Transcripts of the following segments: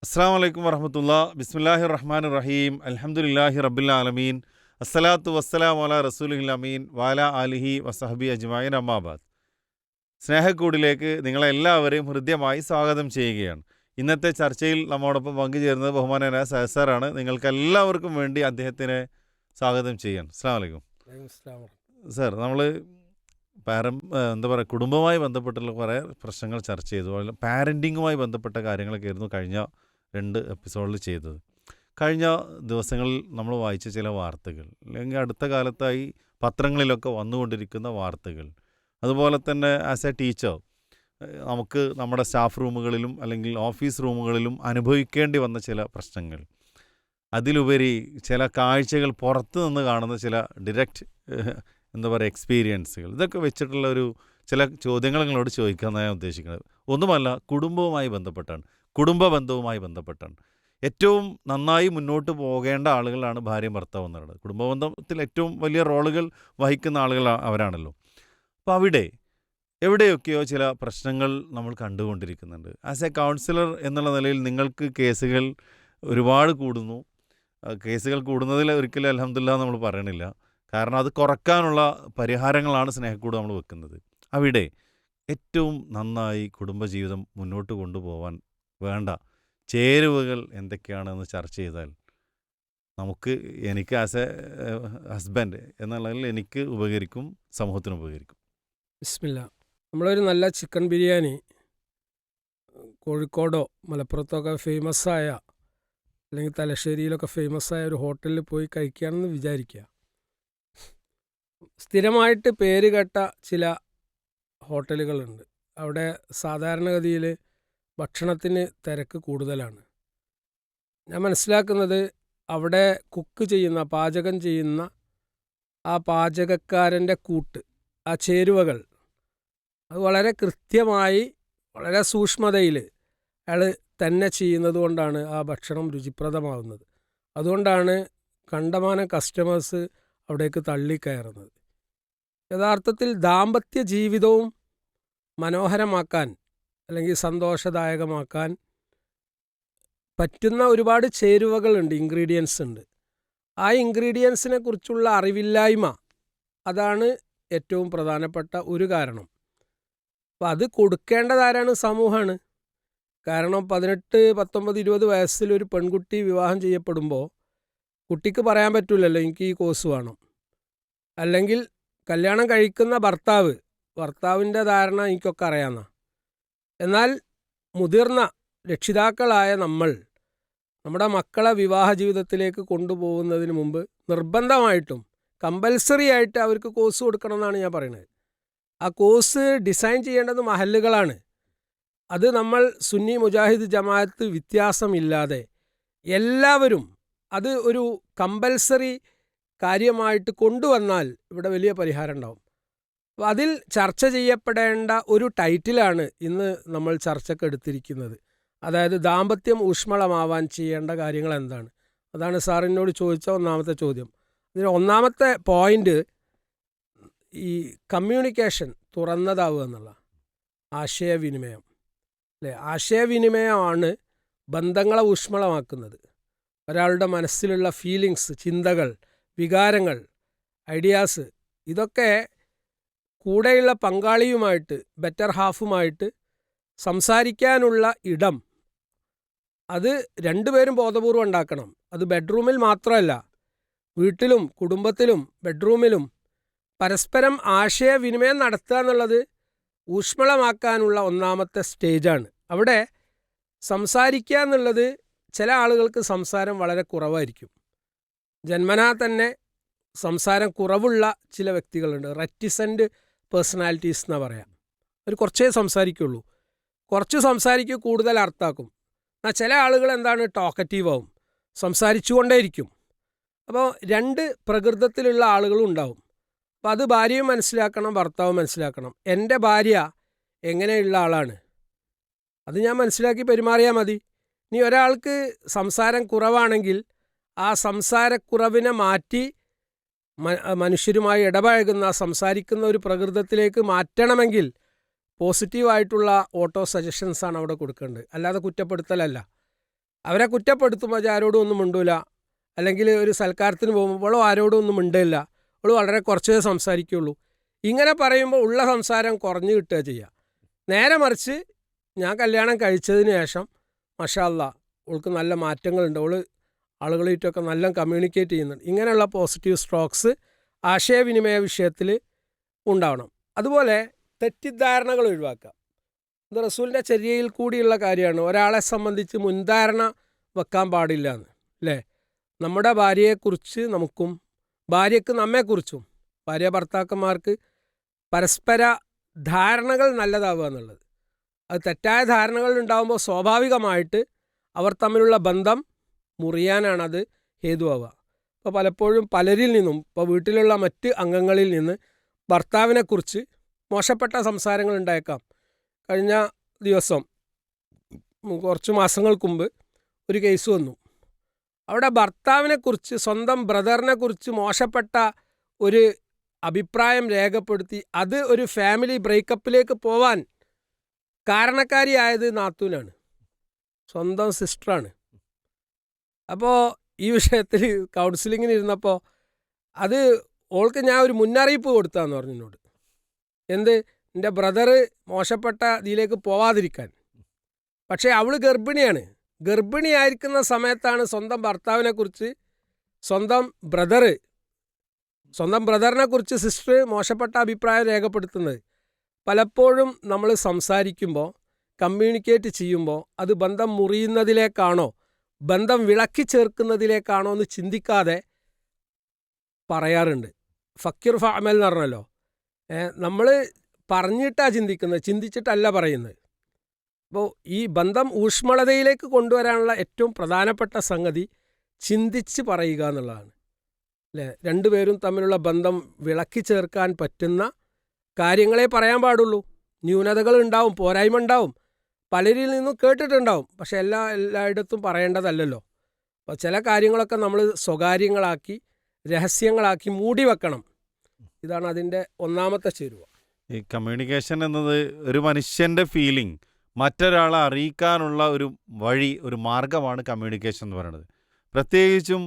അസ്സാം വലൈക്കും വറഹമത്തുള്ള. ബിസ്മില്ലാഹി റഹ്മാൻ റഹീം. അൽഹംദുലില്ലാഹി റബ്ബിൽ ആലമീൻ. അസ്സലാത്തു വസ്സലാം അലാ റസൂലിൽ അമീൻ വാല ആലിഹി വസഹബി അജ്മായിൻ അമ്മാബാദ്. സ്നേഹക്കൂടിലേക്ക് നിങ്ങളെല്ലാവരെയും ഹൃദ്യമായി സ്വാഗതം ചെയ്യുകയാണ്. ഇന്നത്തെ ചർച്ചയിൽ നമ്മോടൊപ്പം പങ്കുചേരുന്നത് ബഹുമാനനായ സഹസാറാണ്. നിങ്ങൾക്ക് എല്ലാവർക്കും വേണ്ടി അദ്ദേഹത്തിനെ സ്വാഗതം ചെയ്യാൻ. അസ്സാം വലൈക്കും സാർ. നമ്മൾ എന്താ പറയുക, കുടുംബവുമായി ബന്ധപ്പെട്ടുള്ള കുറേ പ്രശ്നങ്ങൾ ചർച്ച ചെയ്തു. അതുപോലെ പാരൻറ്റിങ്ങുമായി ബന്ധപ്പെട്ട കാര്യങ്ങളൊക്കെ ആയിരുന്നു കഴിഞ്ഞ 2 എപ്പിസോഡിൽ ചെയ്തത്. കഴിഞ്ഞ ദിവസങ്ങളിൽ നമ്മൾ വായിച്ച ചില വാർത്തകൾ, അല്ലെങ്കിൽ അടുത്ത കാലത്തായി പത്രങ്ങളിലൊക്കെ വന്നുകൊണ്ടിരിക്കുന്ന വാർത്തകൾ, അതുപോലെ തന്നെ ആസ് എ ടീച്ചർ നമുക്ക് നമ്മുടെ സ്റ്റാഫ് റൂമുകളിലും അല്ലെങ്കിൽ ഓഫീസ് റൂമുകളിലും അനുഭവിക്കേണ്ടി വന്ന ചില പ്രശ്നങ്ങൾ, അതിലുപരി ചില കാഴ്ചകൾ, പുറത്ത് നിന്ന് കാണുന്ന ചില ഡിറക്റ്റ് എന്താ പറയുക എക്സ്പീരിയൻസുകൾ, ഇതൊക്കെ വെച്ചിട്ടുള്ള ചില ചോദ്യങ്ങൾ നിങ്ങളോട് ചോദിക്കാമെന്നാണ് ഞാൻ ഉദ്ദേശിക്കുന്നത്. ഒന്നുമല്ല, കുടുംബവുമായി ബന്ധപ്പെട്ടാണ്, കുടുംബ ബന്ധവുമായി ബന്ധപ്പെട്ടാണ്. ഏറ്റവും നന്നായി മുന്നോട്ട് പോകേണ്ട ആളുകളാണ് ഭാര്യയും ഭർത്താവും എന്നുള്ളത്. കുടുംബബന്ധത്തിൽ ഏറ്റവും വലിയ റോളുകൾ വഹിക്കുന്ന ആളുകൾ അവരാണല്ലോ. അപ്പോൾ അവിടെ എവിടെയൊക്കെയോ ചില പ്രശ്നങ്ങൾ നമ്മൾ കണ്ടുകൊണ്ടിരിക്കുന്നുണ്ട്. ആസ് എ കൗൺസിലർ എന്നുള്ള നിലയിൽ നിങ്ങൾക്ക് കേസുകൾ ഒരുപാട് കൂടുന്നു. കേസുകൾ കൂടുന്നതിൽ ഒരിക്കലും അൽഹംദുലില്ലാ നമ്മൾ പറയണില്ല. കാരണം അത് കുറയ്ക്കാനുള്ള പരിഹാരങ്ങളാണ് സ്നേഹക്കൂട് നമ്മൾ വെക്കുന്നത്. അവിടെ ഏറ്റവും നന്നായി കുടുംബജീവിതം മുന്നോട്ട് കൊണ്ടുപോകാൻ വേണ്ട ചേരുവകൾ എന്തൊക്കെയാണെന്ന് ചർച്ച ചെയ്താൽ എനിക്ക് ആസ് എ ഹസ്ബൻഡ് എന്നുള്ളതിൽ എനിക്ക് ഉപകരിക്കും, സമൂഹത്തിന് ഉപകരിക്കും. ബിസ്മില്ല. നമ്മളൊരു നല്ല ചിക്കൻ ബിരിയാണി കോഴിക്കോടോ മലപ്പുറത്തൊക്കെ ഫേമസായ, അല്ലെങ്കിൽ തലശ്ശേരിയിലൊക്കെ ഫേമസായ ഒരു ഹോട്ടലിൽ പോയി കഴിക്കുകയാണെന്ന് വിചാരിക്കുക. സ്ഥിരമായിട്ട് പേര് കേട്ട ചില ഹോട്ടലുകളുണ്ട്. അവിടെ സാധാരണഗതിയിൽ ഭക്ഷണത്തിന് തിരക്ക് കൂടുതലാണ്. ഞാൻ മനസ്സിലാക്കുന്നത് അവിടെ പാചകം ചെയ്യുന്ന ആ പാചകക്കാരൻ്റെ കൂട്ട്, ആ ചേരുവകൾ, അത് വളരെ കൃത്യമായി, വളരെ സൂക്ഷ്മതയിൽ അയാൾ തന്നെ ചെയ്യുന്നത് കൊണ്ടാണ് ആ ഭക്ഷണം രുചിപ്രദമാവുന്നത്. അതുകൊണ്ടാണ് കണ്ടമാനം കസ്റ്റമേഴ്സ് അവിടേക്ക് തള്ളിക്കയറുന്നത്. യഥാർത്ഥത്തിൽ ദാമ്പത്യ ജീവിതവും മനോഹരമാക്കാൻ, അല്ലെങ്കിൽ സന്തോഷദായകമാക്കാൻ പറ്റുന്ന ഒരുപാട് ചേരുവകളുണ്ട്, ഇൻഗ്രീഡിയൻസ് ഉണ്ട്. ആ ഇൻഗ്രീഡിയൻസിനെ കുറിച്ചുള്ള അറിവില്ലായ്മ, അതാണ് ഏറ്റവും പ്രധാനപ്പെട്ട ഒരു കാരണം. അപ്പം അത് കൊടുക്കേണ്ടതാരാണ്? സമൂഹമാണ്. കാരണം 18, 19, 20 വയസ്സിലൊരു പെൺകുട്ടി വിവാഹം ചെയ്യപ്പെടുമ്പോൾ കുട്ടിക്ക് പറയാൻ പറ്റില്ലല്ലോ എനിക്ക് ഈ കോഴ്സ് വേണം. അല്ലെങ്കിൽ കല്യാണം കഴിക്കുന്ന ഭർത്താവിൻ്റെ ധാരണ എനിക്കൊക്കെ അറിയാമെന്ന. എന്നാൽ മുതിർന്ന രക്ഷിതാക്കളായ നമ്മുടെ മക്കളെ വിവാഹ ജീവിതത്തിലേക്ക് കൊണ്ടുപോകുന്നതിന് മുമ്പ് നിർബന്ധമായിട്ടും കമ്പൽസറി ആയിട്ട് അവർക്ക് കോഴ്സ് കൊടുക്കണമെന്നാണ് ഞാൻ പറയുന്നത്. ആ കോഴ്സ് ഡിസൈൻ ചെയ്യേണ്ടത് മഹല്ലുകളാണ്. അത് നമ്മൾ സുന്നി മുജാഹിദ് ജമാഅത്ത് വ്യത്യാസമില്ലാതെ എല്ലാവരും അത് ഒരു കമ്പൽസറി കാര്യമായിട്ട് കൊണ്ടുവന്നാൽ ഇവിടെ വലിയ പരിഹാരം ഉണ്ടാവും. അപ്പോൾ അതിൽ ചർച്ച ചെയ്യപ്പെടേണ്ട ഒരു ടൈറ്റിലാണ് ഇന്ന് നമ്മൾ ചർച്ചയ്ക്ക് എടുത്തിരിക്കുന്നത്. അതായത് ദാമ്പത്യം ഊഷ്മളമാവാൻ ചെയ്യേണ്ട കാര്യങ്ങൾ എന്താണ്? അതാണ് സാറിനോട് ചോദിച്ച ഒന്നാമത്തെ ചോദ്യം. ഇതിന് ഒന്നാമത്തെ പോയിൻ്റ് ഈ കമ്മ്യൂണിക്കേഷൻ തുറന്നതാവുക എന്നുള്ള ആശയവിനിമയം, അല്ലേ? ആശയവിനിമയമാണ് ബന്ധങ്ങളെ ഊഷ്മളമാക്കുന്നത്. ഒരാളുടെ മനസ്സിലുള്ള ഫീലിങ്സ്, ചിന്തകൾ, വികാരങ്ങൾ, ഐഡിയാസ്, ഇതൊക്കെ കൂടെയുള്ള പങ്കാളിയുമായിട്ട്, ബെറ്റർ ഹാഫുമായിട്ട് സംസാരിക്കാനുള്ള ഇടം അത് രണ്ടുപേരും ബോധപൂർവം ഉണ്ടാക്കണം. അത് ബെഡ്റൂമിൽ മാത്രമല്ല, വീട്ടിലും കുടുംബത്തിലും ബെഡ്റൂമിലും പരസ്പരം ആശയവിനിമയം നടത്തുക എന്നുള്ളത് ഊഷ്മളമാക്കാനുള്ള ഒന്നാമത്തെ സ്റ്റേജാണ്. അവിടെ സംസാരിക്കുക എന്നുള്ളത്, ചില ആളുകൾക്ക് സംസാരം വളരെ കുറവായിരിക്കും. ജന്മനാ തന്നെ സംസാരം കുറവുള്ള ചില വ്യക്തികളുണ്ട്. റെറ്റിസെൻ്റ് പേഴ്സണാലിറ്റീസ് എന്നാണ് പറയാം. അവർ കുറച്ചേ സംസാരിക്കുള്ളൂ, കുറച്ച് സംസാരിക്കും, കൂടുതൽ അർത്ഥാക്കും. എന്നാൽ ചില ആളുകൾ എന്താണ്, ടോക്കറ്റീവ് ആവും, സംസാരിച്ചുകൊണ്ടേയിരിക്കും. അപ്പോൾ 2 പ്രകൃതത്തിലുള്ള ആളുകളും ഉണ്ടാവും. അപ്പോൾ അത് ഭാര്യയും മനസ്സിലാക്കണം, ഭർത്താവും മനസ്സിലാക്കണം. എൻ്റെ ഭാര്യ എങ്ങനെയുള്ള ആളാണ്, അത് ഞാൻ മനസ്സിലാക്കി പെരുമാറിയാൽ മതി. ഇനി ഒരാൾക്ക് സംസാരം കുറവാണെങ്കിൽ ആ സംസാരക്കുറവിനെ മാറ്റി മനുഷ്യരുമായി ഇടപഴകുന്ന, സംസാരിക്കുന്ന ഒരു പ്രകൃതത്തിലേക്ക് മാറ്റണമെങ്കിൽ പോസിറ്റീവായിട്ടുള്ള ഓട്ടോ സജഷൻസാണ് അവിടെ കൊടുക്കേണ്ടത്, അല്ലാതെ കുറ്റപ്പെടുത്തലല്ല. അവരെ കുറ്റപ്പെടുത്തുമ്പോൾ ആരോടും ഒന്നും മിണ്ടൂല, അല്ലെങ്കിൽ ഒരു സൽക്കാരത്തിന് പോകുമ്പോൾ അവളോ ആരോടും ഒന്നും മിണ്ടില്ല, അവൾ വളരെ കുറച്ചേ സംസാരിക്കുകയുള്ളൂ. ഇങ്ങനെ പറയുമ്പോൾ ഉള്ള സംസാരം കുറഞ്ഞു കിട്ടുക ചെയ്യുക. നേരെ മറിച്ച് ഞാൻ കല്യാണം കഴിച്ചതിന് ശേഷം മാഷാ അല്ലാ അവൾക്ക് നല്ല മാറ്റങ്ങളുണ്ട്, അവൾ ആളുകളായിട്ടൊക്കെ നല്ല കമ്മ്യൂണിക്കേറ്റ് ചെയ്യുന്നുണ്ട്. ഇങ്ങനെയുള്ള പോസിറ്റീവ് സ്ട്രോക്സ് ആശയവിനിമയ വിഷയത്തിൽ ഉണ്ടാവണം. അതുപോലെ തെറ്റിദ്ധാരണകൾ ഒഴിവാക്കുക. ഇത് റസൂലിൻ്റെ ചര്യയിൽ കൂടിയുള്ള കാര്യമാണ്. ഒരാളെ സംബന്ധിച്ച് മുൻധാരണ വെക്കാൻ പാടില്ല എന്ന്, അല്ലേ? നമ്മുടെ ഭാര്യയെക്കുറിച്ച് നമുക്കും ഭാര്യയ്ക്ക് നമ്മെക്കുറിച്ചും, ഭാര്യ ഭർത്താക്കന്മാർക്ക് പരസ്പര ധാരണകൾ നല്ലതാവുക എന്നുള്ളത്. അത് തെറ്റായ ധാരണകൾ ഉണ്ടാകുമ്പോൾ സ്വാഭാവികമായിട്ട് അവർ തമ്മിലുള്ള ബന്ധം മുറിയാനാണ് അത് ഹേതുവാവുക. ഇപ്പോൾ പലപ്പോഴും പലരിൽ നിന്നും, ഇപ്പോൾ വീട്ടിലുള്ള മറ്റ് അംഗങ്ങളിൽ നിന്ന് ഭർത്താവിനെക്കുറിച്ച് മോശപ്പെട്ട സംസാരങ്ങൾ ഉണ്ടായേക്കാം. കഴിഞ്ഞ ദിവസം കുറച്ച് മാസങ്ങൾക്ക് മുമ്പ് ഒരു കേസ് വന്നു. അവിടെ ഭർത്താവിനെക്കുറിച്ച്, സ്വന്തം ബ്രദറിനെക്കുറിച്ച് മോശപ്പെട്ട ഒരു അഭിപ്രായം രേഖപ്പെടുത്തി അത് ഒരു ഫാമിലി ബ്രേക്കപ്പിലേക്ക് പോവാൻ കാരണക്കാരിയായത് നാത്തൂനാണ്, സ്വന്തം സിസ്റ്ററാണ്. അപ്പോൾ ഈ വിഷയത്തിൽ കൗൺസിലിങ്ങിന് ഇരുന്നപ്പോൾ അത് ഓൾക്ക് ഞാൻ ഒരു മുന്നറിയിപ്പ് കൊടുത്താന്ന് പറഞ്ഞു എന്നോട്. എന്ത്? എൻ്റെ ബ്രദറ് മോശപ്പെട്ട ഇതിലേക്ക് പോവാതിരിക്കാൻ. പക്ഷേ അവൾ ഗർഭിണിയാണ്. ഗർഭിണിയായിരിക്കുന്ന സമയത്താണ് സ്വന്തം ഭർത്താവിനെക്കുറിച്ച് സ്വന്തം ബ്രദറിനെക്കുറിച്ച് സിസ്റ്റർ മോശപ്പെട്ട അഭിപ്രായം രേഖപ്പെടുത്തുന്നത്. പലപ്പോഴും നമ്മൾ സംസാരിക്കുമ്പോൾ, കമ്മ്യൂണിക്കേറ്റ് ചെയ്യുമ്പോൾ അത് ബന്ധം മുറിയുന്നതിലേക്കാണോ ബന്ധം വിളക്കി ചേർക്കുന്നതിലേക്കാണോ എന്ന് ചിന്തിക്കാതെ പറയാറുണ്ട്. ഫക്കീർ ഫഅമൽ എന്ന് പറഞ്ഞല്ലോ, നമ്മൾ പറഞ്ഞിട്ടാണ് ചിന്തിക്കുന്നത്, ചിന്തിച്ചിട്ടല്ല പറയുന്നത്. അപ്പോൾ ഈ ബന്ധം ഊഷ്മളതയിലേക്ക് കൊണ്ടുവരാനുള്ള ഏറ്റവും പ്രധാനപ്പെട്ട സംഗതി ചിന്തിച്ച് പറയുക എന്നുള്ളതാണ്, അല്ലേ? രണ്ടുപേരും തമ്മിലുള്ള ബന്ധം വിളക്കി ചേർക്കാൻ പറ്റുന്ന കാര്യങ്ങളെ പറയാൻ പാടുള്ളൂ. ന്യൂനതകൾ ഉണ്ടാവും, പോരായ്മ ഉണ്ടാവും, പലരിൽ നിന്നും കേട്ടിട്ടുണ്ടാവും. പക്ഷെ എല്ലായിടത്തും പറയേണ്ടതല്ലല്ലോ. അപ്പോൾ ചില കാര്യങ്ങളൊക്കെ നമ്മൾ സ്വകാര്യങ്ങളാക്കി, രഹസ്യങ്ങളാക്കി മൂടി വെക്കണം. ഇതാണ് അതിൻ്റെ ഒന്നാമത്തെ ചേരുവ. ഈ കമ്മ്യൂണിക്കേഷൻ എന്നത് ഒരു മനുഷ്യൻ്റെ ഫീലിംഗ് മറ്റൊരാളെ അറിയിക്കാനുള്ള ഒരു വഴി, ഒരു മാർഗമാണ് കമ്മ്യൂണിക്കേഷൻ എന്ന് പറയുന്നത്. പ്രത്യേകിച്ചും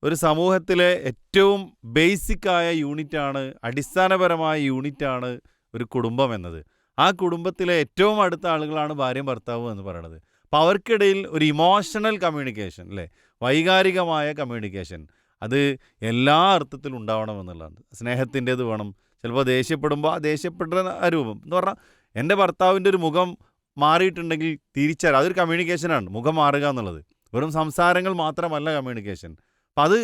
ഒരു സമൂഹത്തിലെ ഏറ്റവും ബേസിക്കായ യൂണിറ്റാണ്, അടിസ്ഥാനപരമായ യൂണിറ്റാണ് ഒരു കുടുംബം എന്നത്. ആ കുടുംബത്തിലെ ഏറ്റവും അടുത്ത ആളുകളാണ് ഭാര്യയും ഭർത്താവും എന്ന് പറയുന്നത്. അപ്പോൾ അവർക്കിടയിൽ ഒരു ഇമോഷണൽ കമ്മ്യൂണിക്കേഷൻ, അല്ലേ, വൈകാരികമായ കമ്മ്യൂണിക്കേഷൻ, അത് എല്ലാ അർത്ഥത്തിലും ഉണ്ടാവണമെന്നുള്ളതാണ്. സ്നേഹത്തിൻ്റേത് വേണം. ചിലപ്പോൾ ദേഷ്യപ്പെടുമ്പോൾ ആ ദേഷ്യപ്പെടുന്ന രൂപം എന്ന് പറഞ്ഞാൽ, എൻ്റെ ഭർത്താവിൻ്റെ ഒരു മുഖം മാറിയിട്ടുണ്ടെങ്കിൽ തിരിച്ചറിയാം, അതൊരു കമ്മ്യൂണിക്കേഷനാണ്. മുഖം മാറുക എന്നുള്ളത് വെറും സംസാരങ്ങൾ മാത്രമല്ല കമ്മ്യൂണിക്കേഷൻ. അപ്പം അത്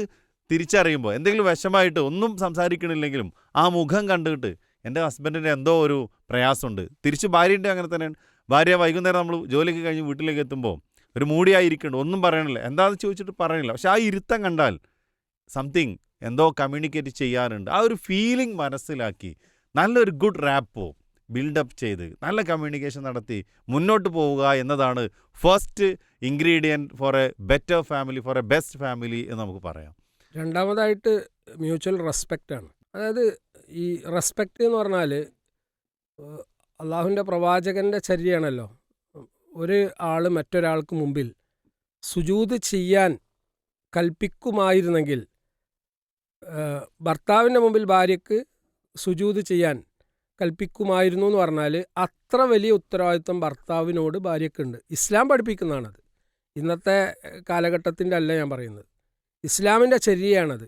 തിരിച്ചറിയുമ്പോൾ എന്തെങ്കിലും വിഷമമായിട്ട് ഒന്നും സംസാരിക്കണില്ലെങ്കിലും ആ മുഖം കണ്ടിട്ട് എൻ്റെ ഹസ്ബൻഡിൻ്റെ എന്തോ ഒരു പ്രയാസമുണ്ട്. തിരിച്ച് ഭാര്യൻ്റെ അങ്ങനെ തന്നെയാണ്. ഭാര്യ വൈകുന്നേരം നമ്മൾ ജോലിയൊക്കെ കഴിഞ്ഞ് വീട്ടിലേക്ക് എത്തുമ്പോൾ ഒരു മൂടിയായിരിക്കുന്നുണ്ട്, ഒന്നും പറയണില്ല, എന്താണെന്ന് ചോദിച്ചിട്ട് പറയണില്ല. പക്ഷെ ആ ഇരുത്തം കണ്ടാൽ സംതിങ് എന്തോ കമ്മ്യൂണിക്കേറ്റ് ചെയ്യാറുണ്ട്. ആ ഒരു ഫീലിംഗ് മനസ്സിലാക്കി നല്ലൊരു ഗുഡ് റാപ്പോ ബിൽഡപ്പ് ചെയ്ത് നല്ല കമ്മ്യൂണിക്കേഷൻ നടത്തി മുന്നോട്ട് പോവുക എന്നതാണ് first ingredient for a better family, for a best family എന്ന് നമുക്ക് പറയാം. രണ്ടാമതായിട്ട് മ്യൂച്വൽ റെസ്പെക്റ്റാണ്. അതായത് ഈ റെസ്പെക്റ്റ് എന്ന് പറഞ്ഞാൽ അള്ളാഹുവിൻ്റെ പ്രവാചകൻ്റെ ചര്യയാണല്ലോ. ഒരു ആൾ മറ്റൊരാൾക്ക് മുമ്പിൽ സുജൂദ് ചെയ്യാൻ കൽപ്പിക്കുമായിരുന്നെങ്കിൽ ഭർത്താവിൻ്റെ മുമ്പിൽ ഭാര്യയ്ക്ക് സുജൂദ് ചെയ്യാൻ കൽപ്പിക്കുമായിരുന്നു എന്ന് പറഞ്ഞാൽ അത്ര വലിയ ഉത്തരവാദിത്വം ഭർത്താവിനോട് ഭാര്യയ്ക്കുണ്ട്. ഇസ്ലാം പഠിപ്പിക്കുന്നതാണത്. ഇന്നത്തെ കാലഘട്ടത്തിൻ്റെ അല്ല ഞാൻ പറയുന്നത്, ഇസ്ലാമിൻ്റെ ചര്യയാണത്.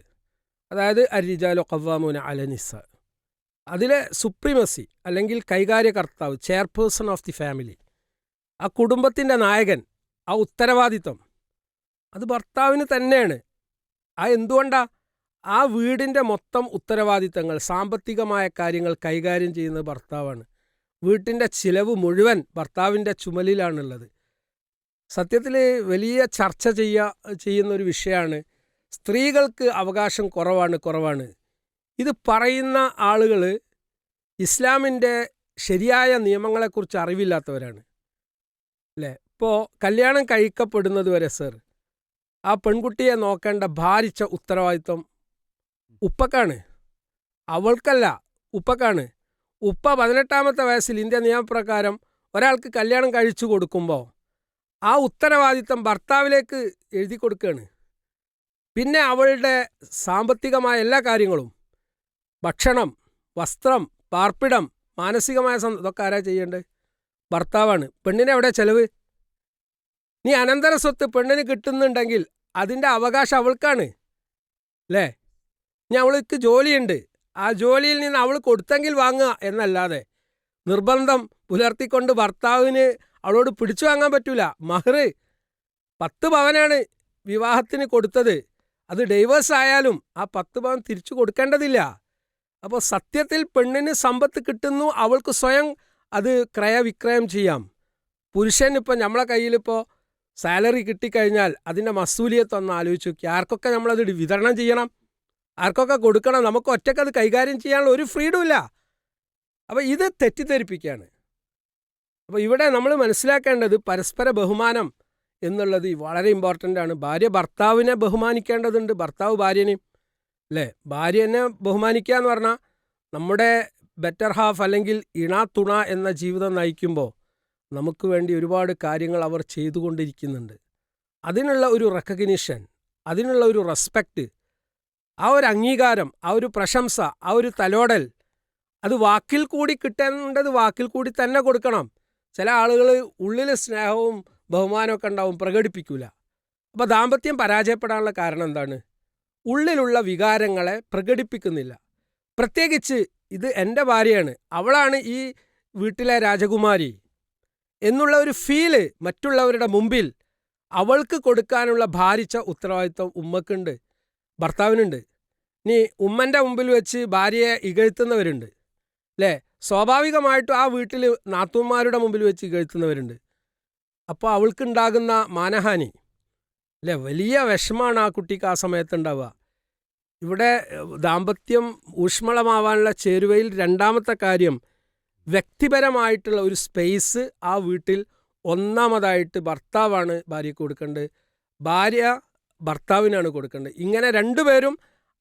അതായത് അരിജാലു ഖവ്വാമൂന അല നിസ, അതിലെ സുപ്രീമസി അല്ലെങ്കിൽ കൈകാര്യകർത്താവ്, ചെയർപേഴ്സൺ ഓഫ് ദി ഫാമിലി, ആ കുടുംബത്തിൻ്റെ നായകൻ, ആ ഉത്തരവാദിത്വം അത് ഭർത്താവിന് തന്നെയാണ്. ആ എന്തുകൊണ്ടാണ്? ആ വീടിൻ്റെ മൊത്തം ഉത്തരവാദിത്തങ്ങൾ, സാമ്പത്തികമായ കാര്യങ്ങൾ കൈകാര്യം ചെയ്യുന്നത് ഭർത്താവാണ്. വീട്ടിൻ്റെ ചിലവ് മുഴുവൻ ഭർത്താവിൻ്റെ ചുമലിലാണുള്ളത്. സത്യത്തിൽ വലിയ ചർച്ച ചെയ്യുന്നൊരു വിഷയമാണ് സ്ത്രീകൾക്ക് അവകാശം കുറവാണ്. ഇത് പറയുന്ന ആളുകൾ ഇസ്ലാമിൻ്റെ ശരിയായ നിയമങ്ങളെക്കുറിച്ച് അറിവില്ലാത്തവരാണ്, അല്ലേ? ഇപ്പോൾ കല്യാണം കഴിക്കപ്പെടുന്നത് വരെ സർ, ആ പെൺകുട്ടിയെ നോക്കേണ്ട ഭാരിച്ച ഉത്തരവാദിത്വം ഉപ്പക്കാണ്, അവൾക്കല്ല, ഉപ്പക്കാണ്. ഉപ്പ 18-ാമത്തെ വയസ്സിൽ ഇന്ത്യ നിയമപ്രകാരം ഒരാൾക്ക് കല്യാണം കഴിച്ചു കൊടുക്കുമ്പോൾ ആ ഉത്തരവാദിത്തം ഭർത്താവിലേക്ക് എഴുതി കൊടുക്കുകയാണ്. പിന്നെ അവളുടെ സാമ്പത്തികമായ എല്ലാ കാര്യങ്ങളും, ഭക്ഷണം, വസ്ത്രം, പാർപ്പിടം, മാനസികമായ ഇതൊക്കെ ആരാ ചെയ്യേണ്ടത്? ഭർത്താവാണ്. പെണ്ണിന് എവിടെ ചെലവ്? നീ അനന്തര സ്വത്ത് പെണ്ണിന് കിട്ടുന്നുണ്ടെങ്കിൽ അതിൻ്റെ അവകാശം അവൾക്കാണ് അല്ലേ? ഇനി അവൾക്ക് ജോലിയുണ്ട്, ആ ജോലിയിൽ നിന്ന് അവൾ കൊടുത്തെങ്കിൽ വാങ്ങുക എന്നല്ലാതെ നിർബന്ധം പുലർത്തിക്കൊണ്ട് ഭർത്താവിന് അവളോട് പിടിച്ചു വാങ്ങാൻ പറ്റൂല. മഹർ 10 പവനാണ് വിവാഹത്തിന് കൊടുത്തത്, അത് ഡൈവേഴ്സ് ആയാലും ആ 10 പവൻ തിരിച്ചു കൊടുക്കേണ്ടതില്ല. അപ്പോൾ സത്യത്തിൽ പെണ്ണിന് സമ്പത്ത് കിട്ടുന്നു, അവൾക്ക് സ്വയം അത് ക്രയവിക്രയം ചെയ്യാം. പുരുഷനിപ്പോൾ നമ്മളെ കയ്യിലിപ്പോൾ സാലറി കിട്ടിക്കഴിഞ്ഞാൽ അതിൻ്റെ മസൂലിയത്തൊന്ന് ആലോചിച്ച് നോക്കി. ആർക്കൊക്കെ നമ്മളത് വിതരണം ചെയ്യണം, ആർക്കൊക്കെ കൊടുക്കണം? നമുക്ക് ഒറ്റയ്ക്ക് അത് കൈകാര്യം ചെയ്യാനുള്ള ഒരു ഫ്രീഡും ഇല്ല. അപ്പോൾ ഇത് തെറ്റിദ്ധരിപ്പിക്കുകയാണ്. അപ്പോൾ ഇവിടെ നമ്മൾ മനസ്സിലാക്കേണ്ടത് പരസ്പര ബഹുമാനം എന്നുള്ളത് വളരെ ഇമ്പോർട്ടൻ്റ് ആണ്. ഭാര്യ ഭർത്താവിനെ ബഹുമാനിക്കേണ്ടതുണ്ട്, ഭർത്താവ് ഭാര്യനെയും അല്ലേ? ഭാര്യനെ ബഹുമാനിക്കുക എന്ന് പറഞ്ഞാൽ നമ്മുടെ ബെറ്റർ ഹാഫ് അല്ലെങ്കിൽ ഇണ തുണ എന്ന ജീവിതം നയിക്കുമ്പോൾ നമുക്ക് വേണ്ടി ഒരുപാട് കാര്യങ്ങൾ അവർ ചെയ്തുകൊണ്ടിരിക്കുന്നുണ്ട്. അതിനുള്ള ഒരു റെക്കഗ്നിഷൻ, അതിനുള്ള ഒരു റെസ്പെക്റ്റ്, ആ ഒരു അംഗീകാരം, ആ ഒരു പ്രശംസ, ആ ഒരു തലോടൽ, അത് വാക്കിൽ കൂടി കിട്ടേണ്ടത് വാക്കിൽ കൂടി തന്നെ കൊടുക്കണം. ചില ആളുകൾ ഉള്ളിൽ സ്നേഹവും ബഹുമാനമൊക്കെ ഉണ്ടാവും, പ്രകടിപ്പിക്കില്ല. അപ്പോൾ ദാമ്പത്യം പരാജയപ്പെടാനുള്ള കാരണം എന്താണ്? ഉള്ളിലുള്ള വികാരങ്ങളെ പ്രകടിപ്പിക്കുന്നില്ല. പ്രത്യേകിച്ച് ഇത് എൻ്റെ ഭാര്യയാണ്, അവളാണ് ഈ വീട്ടിലെ രാജകുമാരി എന്നുള്ള ഒരു ഫീല് മറ്റുള്ളവരുടെ മുമ്പിൽ അവൾക്ക് കൊടുക്കാനുള്ള ഭാരിച്ച ഉത്തരവാദിത്വം ഉമ്മക്കുണ്ട്, ഭർത്താവിനുണ്ട്. ഇനി ഉമ്മൻ്റെ മുമ്പിൽ വെച്ച് ഭാര്യയെ ഇകഴ്ത്തുന്നവരുണ്ട് അല്ലേ? സ്വാഭാവികമായിട്ടും ആ വീട്ടിൽ നാത്തൂന്മാരുടെ മുമ്പിൽ വെച്ച് ഇകഴ്ത്തുന്നവരുണ്ട്. അപ്പോൾ അവൾക്കുണ്ടാകുന്ന മാനഹാനി അല്ലേ, വലിയ വിഷമാണ് ആ കുട്ടിക്ക് ആ സമയത്ത് ഉണ്ടാവുക. ഇവിടെ ദാമ്പത്യം ഊഷ്മളമാവാനുള്ള ചേരുവയിൽ രണ്ടാമത്തെ കാര്യം, വ്യക്തിപരമായിട്ടുള്ള ഒരു സ്പേസ് ആ വീട്ടിൽ ഒന്നാമതായിട്ട് ഭർത്താവാണ് ഭാര്യയ്ക്ക് കൊടുക്കേണ്ടത്, ഭാര്യ ഭർത്താവിനാണ് കൊടുക്കേണ്ടത്. ഇങ്ങനെ രണ്ടുപേരും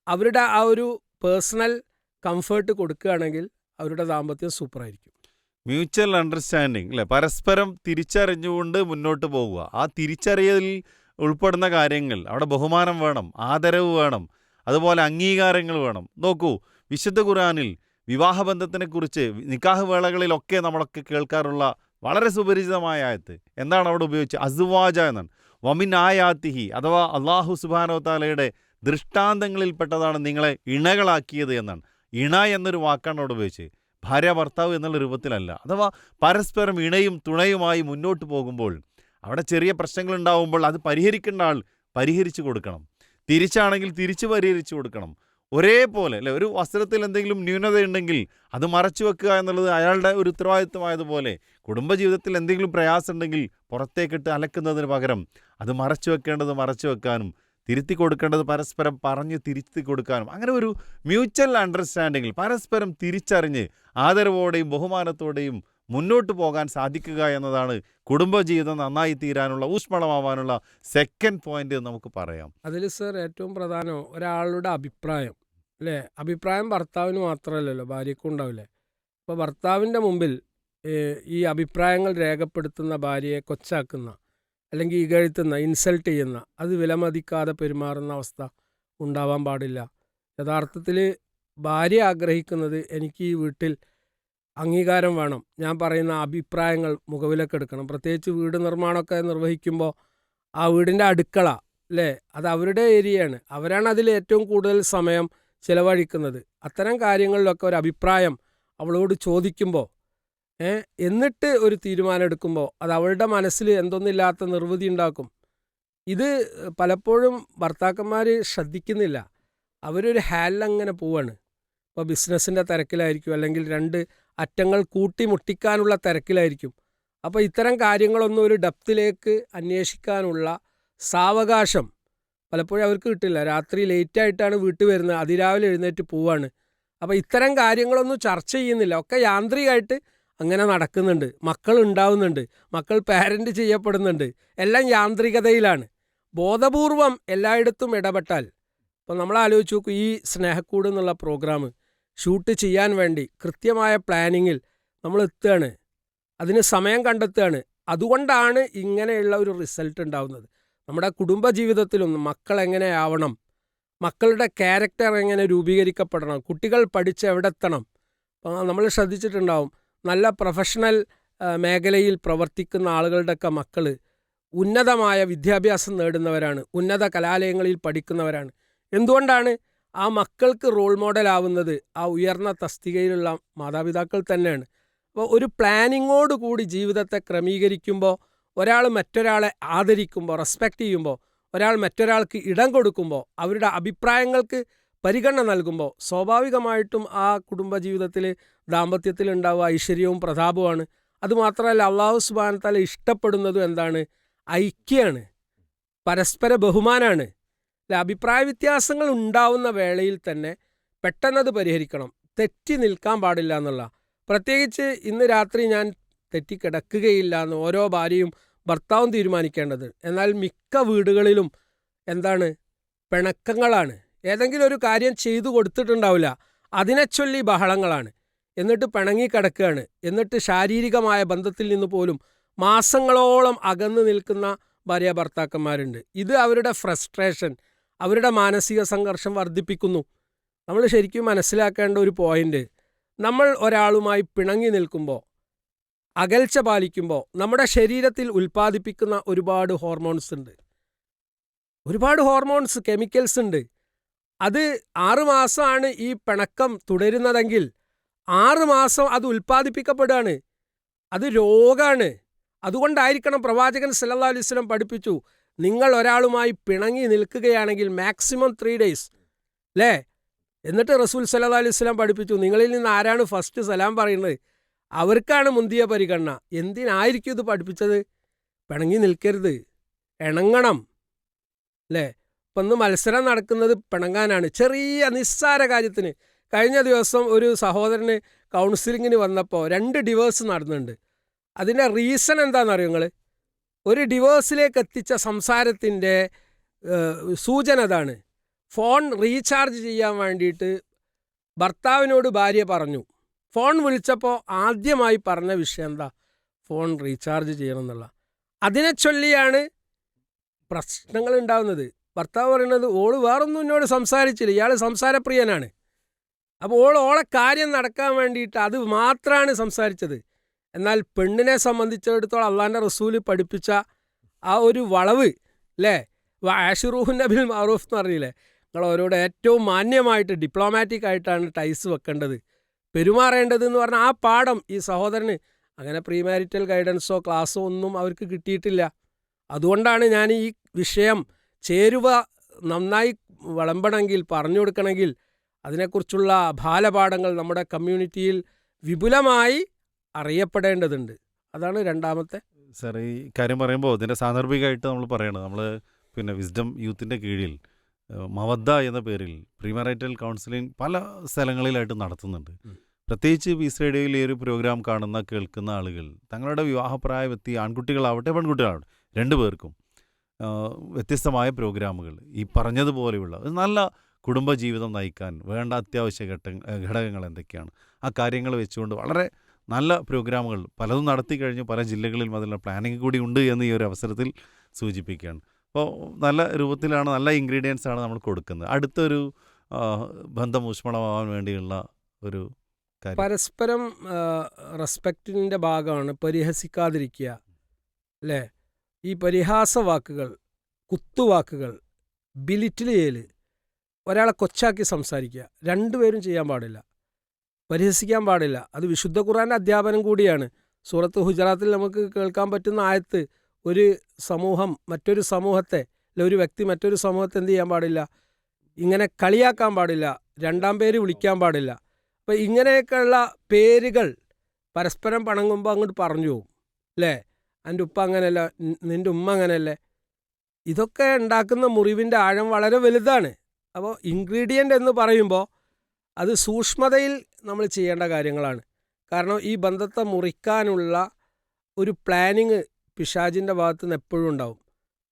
അവരുടെ ആ ഒരു പേഴ്സണൽ കംഫേർട്ട് കൊടുക്കുകയാണെങ്കിൽ അവരുടെ ദാമ്പത്യം സൂപ്പറായിരിക്കും. മ്യൂച്വൽ അണ്ടർസ്റ്റാൻഡിങ് അല്ലേ, പരസ്പരം തിരിച്ചറിഞ്ഞുകൊണ്ട് മുന്നോട്ട് പോകുക. ആ തിരിച്ചറിയലിൽ ഉൾപ്പെടുന്ന കാര്യങ്ങൾ, അവിടെ ബഹുമാനം വേണം, ആദരവ് വേണം, അതുപോലെ അംഗീകാരങ്ങൾ വേണം. നോക്കൂ, വിശുദ്ധ ഖുർആനിൽ വിവാഹബന്ധത്തിനെക്കുറിച്ച് നിക്കാഹ് വേളകളിലൊക്കെ നമ്മളൊക്കെ കേൾക്കാറുള്ള വളരെ സുപരിചിതമായ ആയത്ത് എന്താണ് അവിടെ ഉപയോഗിച്ച്? അസ്വാജ എന്നാണ്. വമിൻ ആയാത്തിഹി, അഥവാ അള്ളാഹു സുബ്ഹാനഹു തആലയുടെ ദൃഷ്ടാന്തങ്ങളിൽപ്പെട്ടതാണ് നിങ്ങളെ ഇണകളാക്കിയത് എന്നാണ്. ഇണ എന്നൊരു വാക്കാണ് അവിടെ ഉപയോഗിച്ചത്, ഭാര്യ ഭർത്താവ് എന്നുള്ള രൂപത്തിലല്ല. അഥവാ പരസ്പരം ഇണയും തുണയുമായി മുന്നോട്ട് പോകുമ്പോൾ അവിടെ ചെറിയ പ്രശ്നങ്ങളുണ്ടാവുമ്പോൾ അത് പരിഹരിക്കേണ്ട ആൾ പരിഹരിച്ചു കൊടുക്കണം, തിരിച്ചാണെങ്കിൽ തിരിച്ച് പരിഹരിച്ചു കൊടുക്കണം. ഒരേപോലെ അല്ലേ, ഒരു വസ്ത്രത്തിൽ എന്തെങ്കിലും ന്യൂനതയുണ്ടെങ്കിൽ അത് മറച്ചു വെക്കുക എന്നുള്ളത് അയാളുടെ ഒരു ഉത്തരവാദിത്വമായതുപോലെ കുടുംബജീവിതത്തിൽ എന്തെങ്കിലും പ്രയാസം ഉണ്ടെങ്കിൽ പുറത്തേക്കിട്ട് അലക്കുന്നതിന് പകരം അത് മറച്ചു വെക്കേണ്ടത് മറച്ചു വെക്കാനും തിരുത്തി കൊടുക്കേണ്ടത് പരസ്പരം പറഞ്ഞ് തിരുത്തി കൊടുക്കാനും, അങ്ങനെ ഒരു മ്യൂച്വൽ അണ്ടർസ്റ്റാൻഡിങ്ങിൽ പരസ്പരം തിരിച്ചറിഞ്ഞ് ആദരവോടെയും ബഹുമാനത്തോടെയും മുന്നോട്ട് പോകാൻ സാധിക്കുക എന്നതാണ് കുടുംബജീവിതം നന്നായി തീരാനുള്ള, ഊഷ്മളമാവാനുള്ള സെക്കൻഡ് പോയിന്റ് നമുക്ക് പറയാം. അതിൽ സർ ഏറ്റവും പ്രധാനം ഒരാളുടെ അഭിപ്രായം അല്ലേ? അഭിപ്രായം ഭർത്താവിന് മാത്രമല്ലല്ലോ, ഭാര്യയ്ക്കും ഉണ്ടാവില്ലേ? അപ്പോൾ ഭർത്താവിൻ്റെ മുമ്പിൽ ഈ അഭിപ്രായങ്ങൾ രേഖപ്പെടുത്തുന്ന ഭാര്യയെ കൊച്ചാക്കുന്ന അല്ലെങ്കിൽ ഇകഴ്ത്തുന്ന, ഇൻസൾട്ട് ചെയ്യുന്ന, അത് വിലമതിക്കാതെ പെരുമാറുന്ന അവസ്ഥ ഉണ്ടാവാൻ പാടില്ല. യഥാർത്ഥത്തിൽ ഭാര്യ ആഗ്രഹിക്കുന്നത് എനിക്ക് ഈ വീട്ടിൽ അംഗീകാരം വേണം, ഞാൻ പറയുന്ന അഭിപ്രായങ്ങൾ മുഖവിലക്കെടുക്കണം. പ്രത്യേകിച്ച് വീട് നിർമ്മാണമൊക്കെ നിർവഹിക്കുമ്പോൾ ആ വീടിൻ്റെ അടുക്കള അല്ലേ, അത് അവരുടെ ഏരിയയാണ്, അവരാണ് അതിൽ ഏറ്റവും കൂടുതൽ സമയം ചിലവഴിക്കുന്നത്. അത്തരം കാര്യങ്ങളിലൊക്കെ ഒരു അഭിപ്രായം അവളോട് ചോദിക്കുമ്പോൾ എന്നിട്ട് ഒരു തീരുമാനം എടുക്കുമ്പോൾ അത് അവളുടെ മനസ്സിൽ എന്തൊന്നില്ലാത്ത നിർവൃതി ഉണ്ടാക്കും. ഇത് പലപ്പോഴും ഭർത്താക്കന്മാർ ശ്രദ്ധിക്കുന്നില്ല, അവരൊരു ഹാലിലങ്ങനെ പോവാണ്. ഇപ്പോൾ ബിസിനസ്സിൻ്റെ തിരക്കിലായിരിക്കും, അല്ലെങ്കിൽ രണ്ട് അറ്റങ്ങൾ കൂട്ടിമുട്ടിക്കാനുള്ള തിരക്കിലായിരിക്കും. അപ്പോൾ ഇത്തരം കാര്യങ്ങളൊന്നും ഒരു ഡെപ്തിലേക്ക് അന്വേഷിക്കാനുള്ള സാവകാശം പലപ്പോഴും അവർക്ക് കിട്ടില്ല. രാത്രി ലേറ്റായിട്ടാണ് വീട്ടിൽ വരുന്നത്, അതിരാവിലെ എഴുന്നേറ്റ് പോവാണ്. അപ്പോൾ ഇത്തരം കാര്യങ്ങളൊന്നും ചർച്ച ചെയ്യുന്നില്ല, ഒക്കെ യാന്ത്രികമായിട്ട് അങ്ങനെ നടക്കുന്നുണ്ട്. മക്കൾ ഉണ്ടാവുന്നുണ്ട്, മക്കൾ പാരൻ്റ് ചെയ്യപ്പെടുന്നുണ്ട്, എല്ലാം യാന്ത്രികതയിലാണ്. ബോധപൂർവം എല്ലായിടത്തും ഇടപെട്ടാൽ, ഇപ്പോൾ നമ്മൾ ആലോചിച്ച് നോക്കൂ, ഈ സ്നേഹക്കൂട് എന്നുള്ള പ്രോഗ്രാം ഷൂട്ട് ചെയ്യാൻ വേണ്ടി കൃത്യമായ പ്ലാനിങ്ങിൽ നമ്മൾ എത്തുകയാണ്, അതിന് സമയം കണ്ടെത്തുകയാണ്. അതുകൊണ്ടാണ് ഇങ്ങനെയുള്ള ഒരു റിസൾട്ട് ഉണ്ടാവുന്നത്. നമ്മുടെ കുടുംബജീവിതത്തിലും മക്കൾ എങ്ങനെയാവണം, മക്കളുടെ ക്യാരക്ടർ എങ്ങനെ രൂപീകരിക്കപ്പെടണം, കുട്ടികൾ പഠിച്ച് എവിടെ എത്തണം. നമ്മൾ ശ്രദ്ധിച്ചിട്ടുണ്ടാവും, നല്ല പ്രൊഫഷണൽ മേഖലയിൽ പ്രവർത്തിക്കുന്ന ആളുകളുടെയൊക്കെ മക്കൾ ഉന്നതമായ വിദ്യാഭ്യാസം നേടുന്നവരാണ്, ഉന്നത കലാലയങ്ങളിൽ പഠിക്കുന്നവരാണ്. എന്തുകൊണ്ടാണ്? ആ മക്കൾക്ക് റോൾ മോഡലാവുന്നത് ആ ഉയർന്ന തസ്തികയിലുള്ള മാതാപിതാക്കൾ തന്നെയാണ്. അപ്പോൾ ഒരു പ്ലാനിങ്ങോട് കൂടി ജീവിതത്തെ ക്രമീകരിക്കുമ്പോൾ, ഒരാൾ മറ്റൊരാളെ ആദരിക്കുമ്പോൾ, റെസ്പെക്റ്റ് ചെയ്യുമ്പോൾ, ഒരാൾ മറ്റൊരാൾക്ക് ഇടം കൊടുക്കുമ്പോൾ, അവരുടെ അഭിപ്രായങ്ങൾക്ക് പരിഗണന നൽകുമ്പോൾ, സ്വാഭാവികമായിട്ടും ആ കുടുംബജീവിതത്തിൽ ദാമ്പത്യത്തിൽ ഉണ്ടാവുക ഐശ്വര്യവും പ്രതാപവുമാണ്. അതുമാത്രമല്ല, അള്ളാഹു സുബ്ഹാനഹു വ തആല ഇഷ്ടപ്പെടുന്നതും എന്താണ്? ഐക്യമാണ്, പരസ്പര ബഹുമാനാണ്. അഭിപ്രായ വ്യത്യാസങ്ങൾ ഉണ്ടാവുന്ന വേളയിൽ തന്നെ പെട്ടെന്നത് പരിഹരിക്കണം, തെറ്റി നിൽക്കാൻ പാടില്ല എന്നുള്ള. പ്രത്യേകിച്ച് ഇന്ന് രാത്രി ഞാൻ തെറ്റിക്കിടക്കുകയില്ല എന്ന് ഓരോ ഭാര്യയും ഭർത്താവും തീരുമാനിക്കേണ്ടത്. എന്നാൽ മിക്ക വീടുകളിലും എന്താണ്? പിണക്കങ്ങളാണ്. ഏതെങ്കിലും ഒരു കാര്യം ചെയ്തു കൊടുത്തിട്ടുണ്ടാവില്ല, അതിനെ ചൊല്ലി ബഹളങ്ങളാണ്. എന്നിട്ട് പിണങ്ങിക്കിടക്കുകയാണ്. എന്നിട്ട് ശാരീരികമായ ബന്ധത്തിൽ നിന്ന് പോലും മാസങ്ങളോളം അകന്നു നിൽക്കുന്ന ഭാര്യ ഭർത്താക്കന്മാരുണ്ട്. ഇത് അവരുടെ ഫ്രസ്ട്രേഷൻ, അവരുടെ മാനസിക സംഘർഷം വർദ്ധിപ്പിക്കുന്നു. നമ്മൾ ശരിക്കും മനസ്സിലാക്കേണ്ട ഒരു പോയിന്റ്, നമ്മൾ ഒരാളുമായി പിണങ്ങി നിൽക്കുമ്പോൾ, അകൽച്ച പാലിക്കുമ്പോൾ നമ്മുടെ ശരീരത്തിൽ ഉൽപ്പാദിപ്പിക്കുന്ന ഒരുപാട് ഹോർമോൺസ് ഉണ്ട്, ഒരുപാട് ഹോർമോൺസ്, കെമിക്കൽസ് ഉണ്ട്. അത് 6 മാസമാണ് ഈ പിണക്കം തുടരുന്നതെങ്കിൽ 6 മാസം അത് ഉൽപ്പാദിപ്പിക്കപ്പെടുകയാണ്. അത് രോഗമാണ്. അതുകൊണ്ടായിരിക്കണം പ്രവാചകൻ സല്ലല്ലാഹു അലൈഹി വസല്ലം പഠിപ്പിച്ചു, നിങ്ങൾ ഒരാളുമായി പിണങ്ങി നിൽക്കുകയാണെങ്കിൽ മാക്സിമം 3 days അല്ലേ. എന്നിട്ട് റസൂൽ സല്ലല്ലാഹു അലൈഹി വസല്ലം പഠിപ്പിച്ചു, നിങ്ങളിൽ നിന്ന് ആരാണ് ഫസ്റ്റ് സലാം പറയുന്നത് അവർക്കാണ് മുന്തിയ പരിഗണന. എന്തിനായിരിക്കും ഇത് പഠിപ്പിച്ചത്? പിണങ്ങി നിൽക്കരുത്, ഇണങ്ങണം അല്ലേ. ഇപ്പം ഇന്ന് മത്സരം നടക്കുന്നത് പിണങ്ങാനാണ്, ചെറിയ നിസ്സാര കാര്യത്തിന്. കഴിഞ്ഞ ദിവസം ഒരു സഹോദരന് കൗൺസിലിങ്ങിന് വന്നപ്പോൾ 2 ഡിവോഴ്സ് നടന്നുണ്ട്. അതിൻ്റെ റീസൺ എന്താണെന്നറിയോ നിങ്ങൾ? ഒരു ഡിവോഴ്സിലേക്ക് എത്തിച്ച സംസാരത്തിൻ്റെ സൂചന അതാണ്. ഫോൺ റീചാർജ് ചെയ്യാൻ വേണ്ടിയിട്ട് ഭർത്താവിനോട് ഭാര്യ പറഞ്ഞു. ഫോൺ വിളിച്ചപ്പോൾ ആദ്യമായി പറഞ്ഞ വിഷയം എന്താ? ഫോൺ റീചാർജ് ചെയ്യണം എന്നുള്ള. അതിനെ ചൊല്ലിയാണ് പ്രശ്നങ്ങൾ ഉണ്ടാവുന്നത്. ഭർത്താവ് പറയുന്നത്, ഓള് വേറൊന്നും എന്നോട് സംസാരിച്ചില്ല, ഇയാൾ സംസാരപ്രിയനാണ്. അപ്പോൾ ഓളെ കാര്യം നടക്കാൻ വേണ്ടിയിട്ട് അത് മാത്രമാണ് സംസാരിച്ചത്. എന്നാൽ പെണ്ണിനെ സംബന്ധിച്ചിടത്തോളം അള്ളാൻ്റെ റസൂല് പഠിപ്പിച്ച ആ ഒരു വളവ് അല്ലേ, ആഷിറൂഹുന്ന ബിൽ മഅറൂഫ് എന്ന് പറഞ്ഞില്ലേ, നിങ്ങൾ അവരോട് ഏറ്റവും മാന്യമായിട്ട് ഡിപ്ലോമാറ്റിക് ആയിട്ടാണ് ടൈസ് വെക്കേണ്ടത്, പെരുമാറേണ്ടത് എന്ന് പറഞ്ഞാൽ ആ പാഠം ഈ സഹോദരന് അങ്ങനെ പ്രീമാരിറ്റൽ ഗൈഡൻസോ ക്ലാസ്സോ ഒന്നും അവർക്ക് കിട്ടിയിട്ടില്ല. അതുകൊണ്ടാണ് ഞാൻ ഈ വിഷയം ചേരുവ നന്നായി വിളമ്പണമെങ്കിൽ, പറഞ്ഞു കൊടുക്കണമെങ്കിൽ അതിനെക്കുറിച്ചുള്ള ബാലപാഠങ്ങൾ നമ്മുടെ കമ്മ്യൂണിറ്റിയിൽ വിപുലമായി അറിയപ്പെടേണ്ടതുണ്ട്. അതാണ് രണ്ടാമത്തെ. സാർ, ഈ കാര്യം പറയുമ്പോൾ ഇതിൻ്റെ സാന്ദർഭികമായിട്ട് നമ്മൾ പറയണം, നമ്മൾ പിന്നെ വിസ്ഡം യൂത്തിൻ്റെ കീഴിൽ മവദ്ദ എന്ന പേരിൽ പ്രീമറൈറ്റൽ കൗൺസിലിംഗ് പല സ്ഥലങ്ങളിലായിട്ട് നടത്തുന്നുണ്ട്. പ്രത്യേകിച്ച് പീസ് റേഡിയോയിൽ ഈ ഒരു പ്രോഗ്രാം കാണുന്ന കേൾക്കുന്ന ആളുകൾ തങ്ങളുടെ വിവാഹപ്രായമെത്തി ആൺകുട്ടികളാവട്ടെ പെൺകുട്ടികളാവട്ടെ 2 പേർക്കും വ്യത്യസ്തമായ പ്രോഗ്രാമുകൾ ഈ പറഞ്ഞതുപോലെയുള്ള നല്ല കുടുംബജീവിതം നയിക്കാൻ വേണ്ട അത്യാവശ്യ ഘടകങ്ങൾ എന്തൊക്കെയാണ്, ആ കാര്യങ്ങൾ വെച്ചുകൊണ്ട് വളരെ നല്ല പ്രോഗ്രാമുകൾ പലതും നടത്തി കഴിഞ്ഞു. പല ജില്ലകളിലും അതിനുള്ള പ്ലാനിങ് കൂടി ഉണ്ട് എന്ന് ഈ ഒരു അവസരത്തിൽ സൂചിപ്പിക്കുകയാണ്. അപ്പോൾ നല്ല രൂപത്തിലാണ്, നല്ല ഇൻഗ്രീഡിയൻസ് ആണ് നമ്മൾ കൊടുക്കുന്നത്. അടുത്തൊരു ബന്ധം ഊഷ്മളമാവാൻ വേണ്ടിയുള്ള ഒരു കാര്യം, പരസ്പരം റെസ്പെക്റ്റിൻ്റെ ഭാഗമാണ് പരിഹസിക്കാതിരിക്കുക അല്ലേ. ഈ പരിഹാസ വാക്കുകൾ, കുത്തുവാക്കുകൾ, ബിലിറ്റിൽ ചെയ്യൽ, ഒരാളെ കൊച്ചാക്കി സംസാരിക്കുക, 2 പേരും ചെയ്യാൻ പാടില്ല. പരിഹസിക്കാൻ പാടില്ല. അത് വിശുദ്ധ ഖുർആൻ്റെ അധ്യാപനം കൂടിയാണ്. സൂറത്ത് ഹുജറാത്തിൽ നമുക്ക് കേൾക്കാൻ പറ്റുന്ന ആയത്ത്, ഒരു സമൂഹം മറ്റൊരു സമൂഹത്തെ, അല്ലെ ഒരു വ്യക്തി മറ്റൊരു സമൂഹത്തെ എന്ത് ചെയ്യാൻ പാടില്ല? ഇങ്ങനെ കളിയാക്കാൻ പാടില്ല, 2ാം പേര് വിളിക്കാൻ പാടില്ല. അപ്പോൾ ഇങ്ങനെയൊക്കെയുള്ള പേരുകൾ പരസ്പരം പണങ്ങുമ്പോൾ അങ്ങോട്ട് പറഞ്ഞു പോകും അല്ലേ. എൻ്റെ ഉപ്പ അങ്ങനെയല്ല, നിൻ്റെ ഉമ്മ അങ്ങനെയല്ലേ. ഇതൊക്കെ ഉണ്ടാക്കുന്ന മുറിവിൻ്റെ ആഴം വളരെ വലുതാണ്. അപ്പോൾ ഇൻഗ്രീഡിയൻ്റ് എന്ന് പറയുമ്പോൾ അത് സൂക്ഷ്മതയിൽ നമ്മൾ ചെയ്യേണ്ട കാര്യങ്ങളാണ്. കാരണം ഈ ബന്ധത്തെ മുറിക്കാനുള്ള ഒരു പ്ലാനിങ് പിശാചിൻ്റെ ഭാഗത്തു നിന്ന് എപ്പോഴും ഉണ്ടാവും.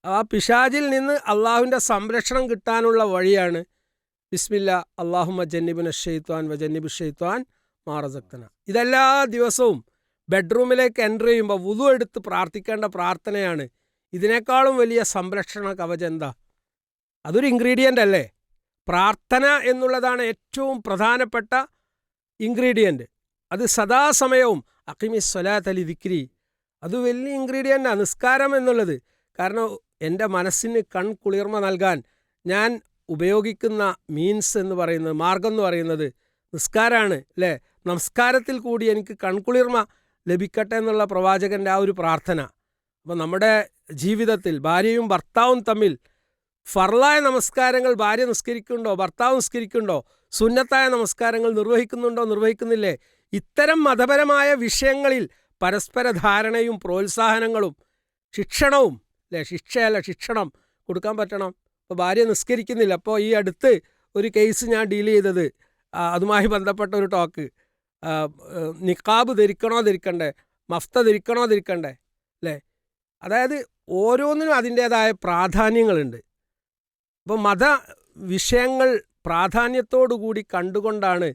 ആ പിശാചിൽ നിന്ന് അള്ളാഹുവിൻ്റെ സംരക്ഷണം കിട്ടാനുള്ള വഴിയാണ് ബിസ്മില്ല അല്ലാഹുമ്മ ജന്നിബുന ഷൈത്വാൻ വ ജന്നിബു ഷൈത്വാൻ മാ റസഖ്തന. ഇതെല്ലാ ദിവസവും ബെഡ്റൂമിലേക്ക് എൻ്റർ ചെയ്യുമ്പോൾ വുളു എടുത്ത് പ്രാർത്ഥിക്കേണ്ട പ്രാർത്ഥനയാണ്. ഇതിനേക്കാളും വലിയ സംരക്ഷണ കവചം എന്താ? അതൊരു ഇൻഗ്രീഡിയൻ്റ് അല്ലേ? പ്രാർത്ഥന എന്നുള്ളതാണ് ഏറ്റവും പ്രധാനപ്പെട്ട ഇൻഗ്രീഡിയൻ്റ്. അത് സദാസമയവും അഖിമി സ്വലാത്ത് അലി ദിക്രി, അത് വലിയ ഇൻഗ്രീഡിയൻ്റാണ് നിസ്കാരം എന്നുള്ളത്. കാരണം എൻ്റെ മനസ്സിന് കൺകുളിർമ നൽകാൻ ഞാൻ ഉപയോഗിക്കുന്ന മീൻസ് എന്ന് പറയുന്നത്, മാർഗം എന്ന് പറയുന്നത് നിസ്കാരമാണ് അല്ലേ? നമസ്കാരത്തിൽ കൂടി എനിക്ക് കൺകുളിർമ ലഭിക്കട്ടെ എന്നുള്ള പ്രവാചകൻ്റെ ആ ഒരു പ്രാർത്ഥന. അപ്പോൾ നമ്മുടെ ജീവിതത്തിൽ ഭാര്യയും ഭർത്താവും തമ്മിൽ ഫർലായ നമസ്കാരങ്ങൾ ഭാര്യ നിസ്കരിക്കുന്നുണ്ടോ, ഭർത്താവ് നിസ്കരിക്കുന്നുണ്ടോ, സുന്നത്തായ നമസ്കാരങ്ങൾ നിർവഹിക്കുന്നില്ലേ? ഇത്തരം മതപരമായ വിഷയങ്ങളിൽ പരസ്പര ധാരണയും പ്രോത്സാഹനങ്ങളും ശിക്ഷണവും അല്ലേ, ശിക്ഷണം കൊടുക്കാൻ പറ്റണം. അപ്പോൾ ഭാര്യ നിസ്കരിക്കുന്നില്ല. അപ്പോൾ ഈ അടുത്ത് ഒരു കേസ് ഞാൻ ഡീൽ ചെയ്തത്, അതുമായി ബന്ധപ്പെട്ട ഒരു ടോക്ക്, നിഖാബ് ധരിക്കണ്ടേ, മഫ്ത ധരിക്കണ്ടേ അല്ലേ? അതായത് ഓരോന്നിനും അതിൻ്റേതായ പ്രാധാന്യങ്ങളുണ്ട്. അപ്പോൾ മത വിഷയങ്ങൾ പ്രാധാന്യത്തോടുകൂടി കണ്ടുകൊണ്ടാണ്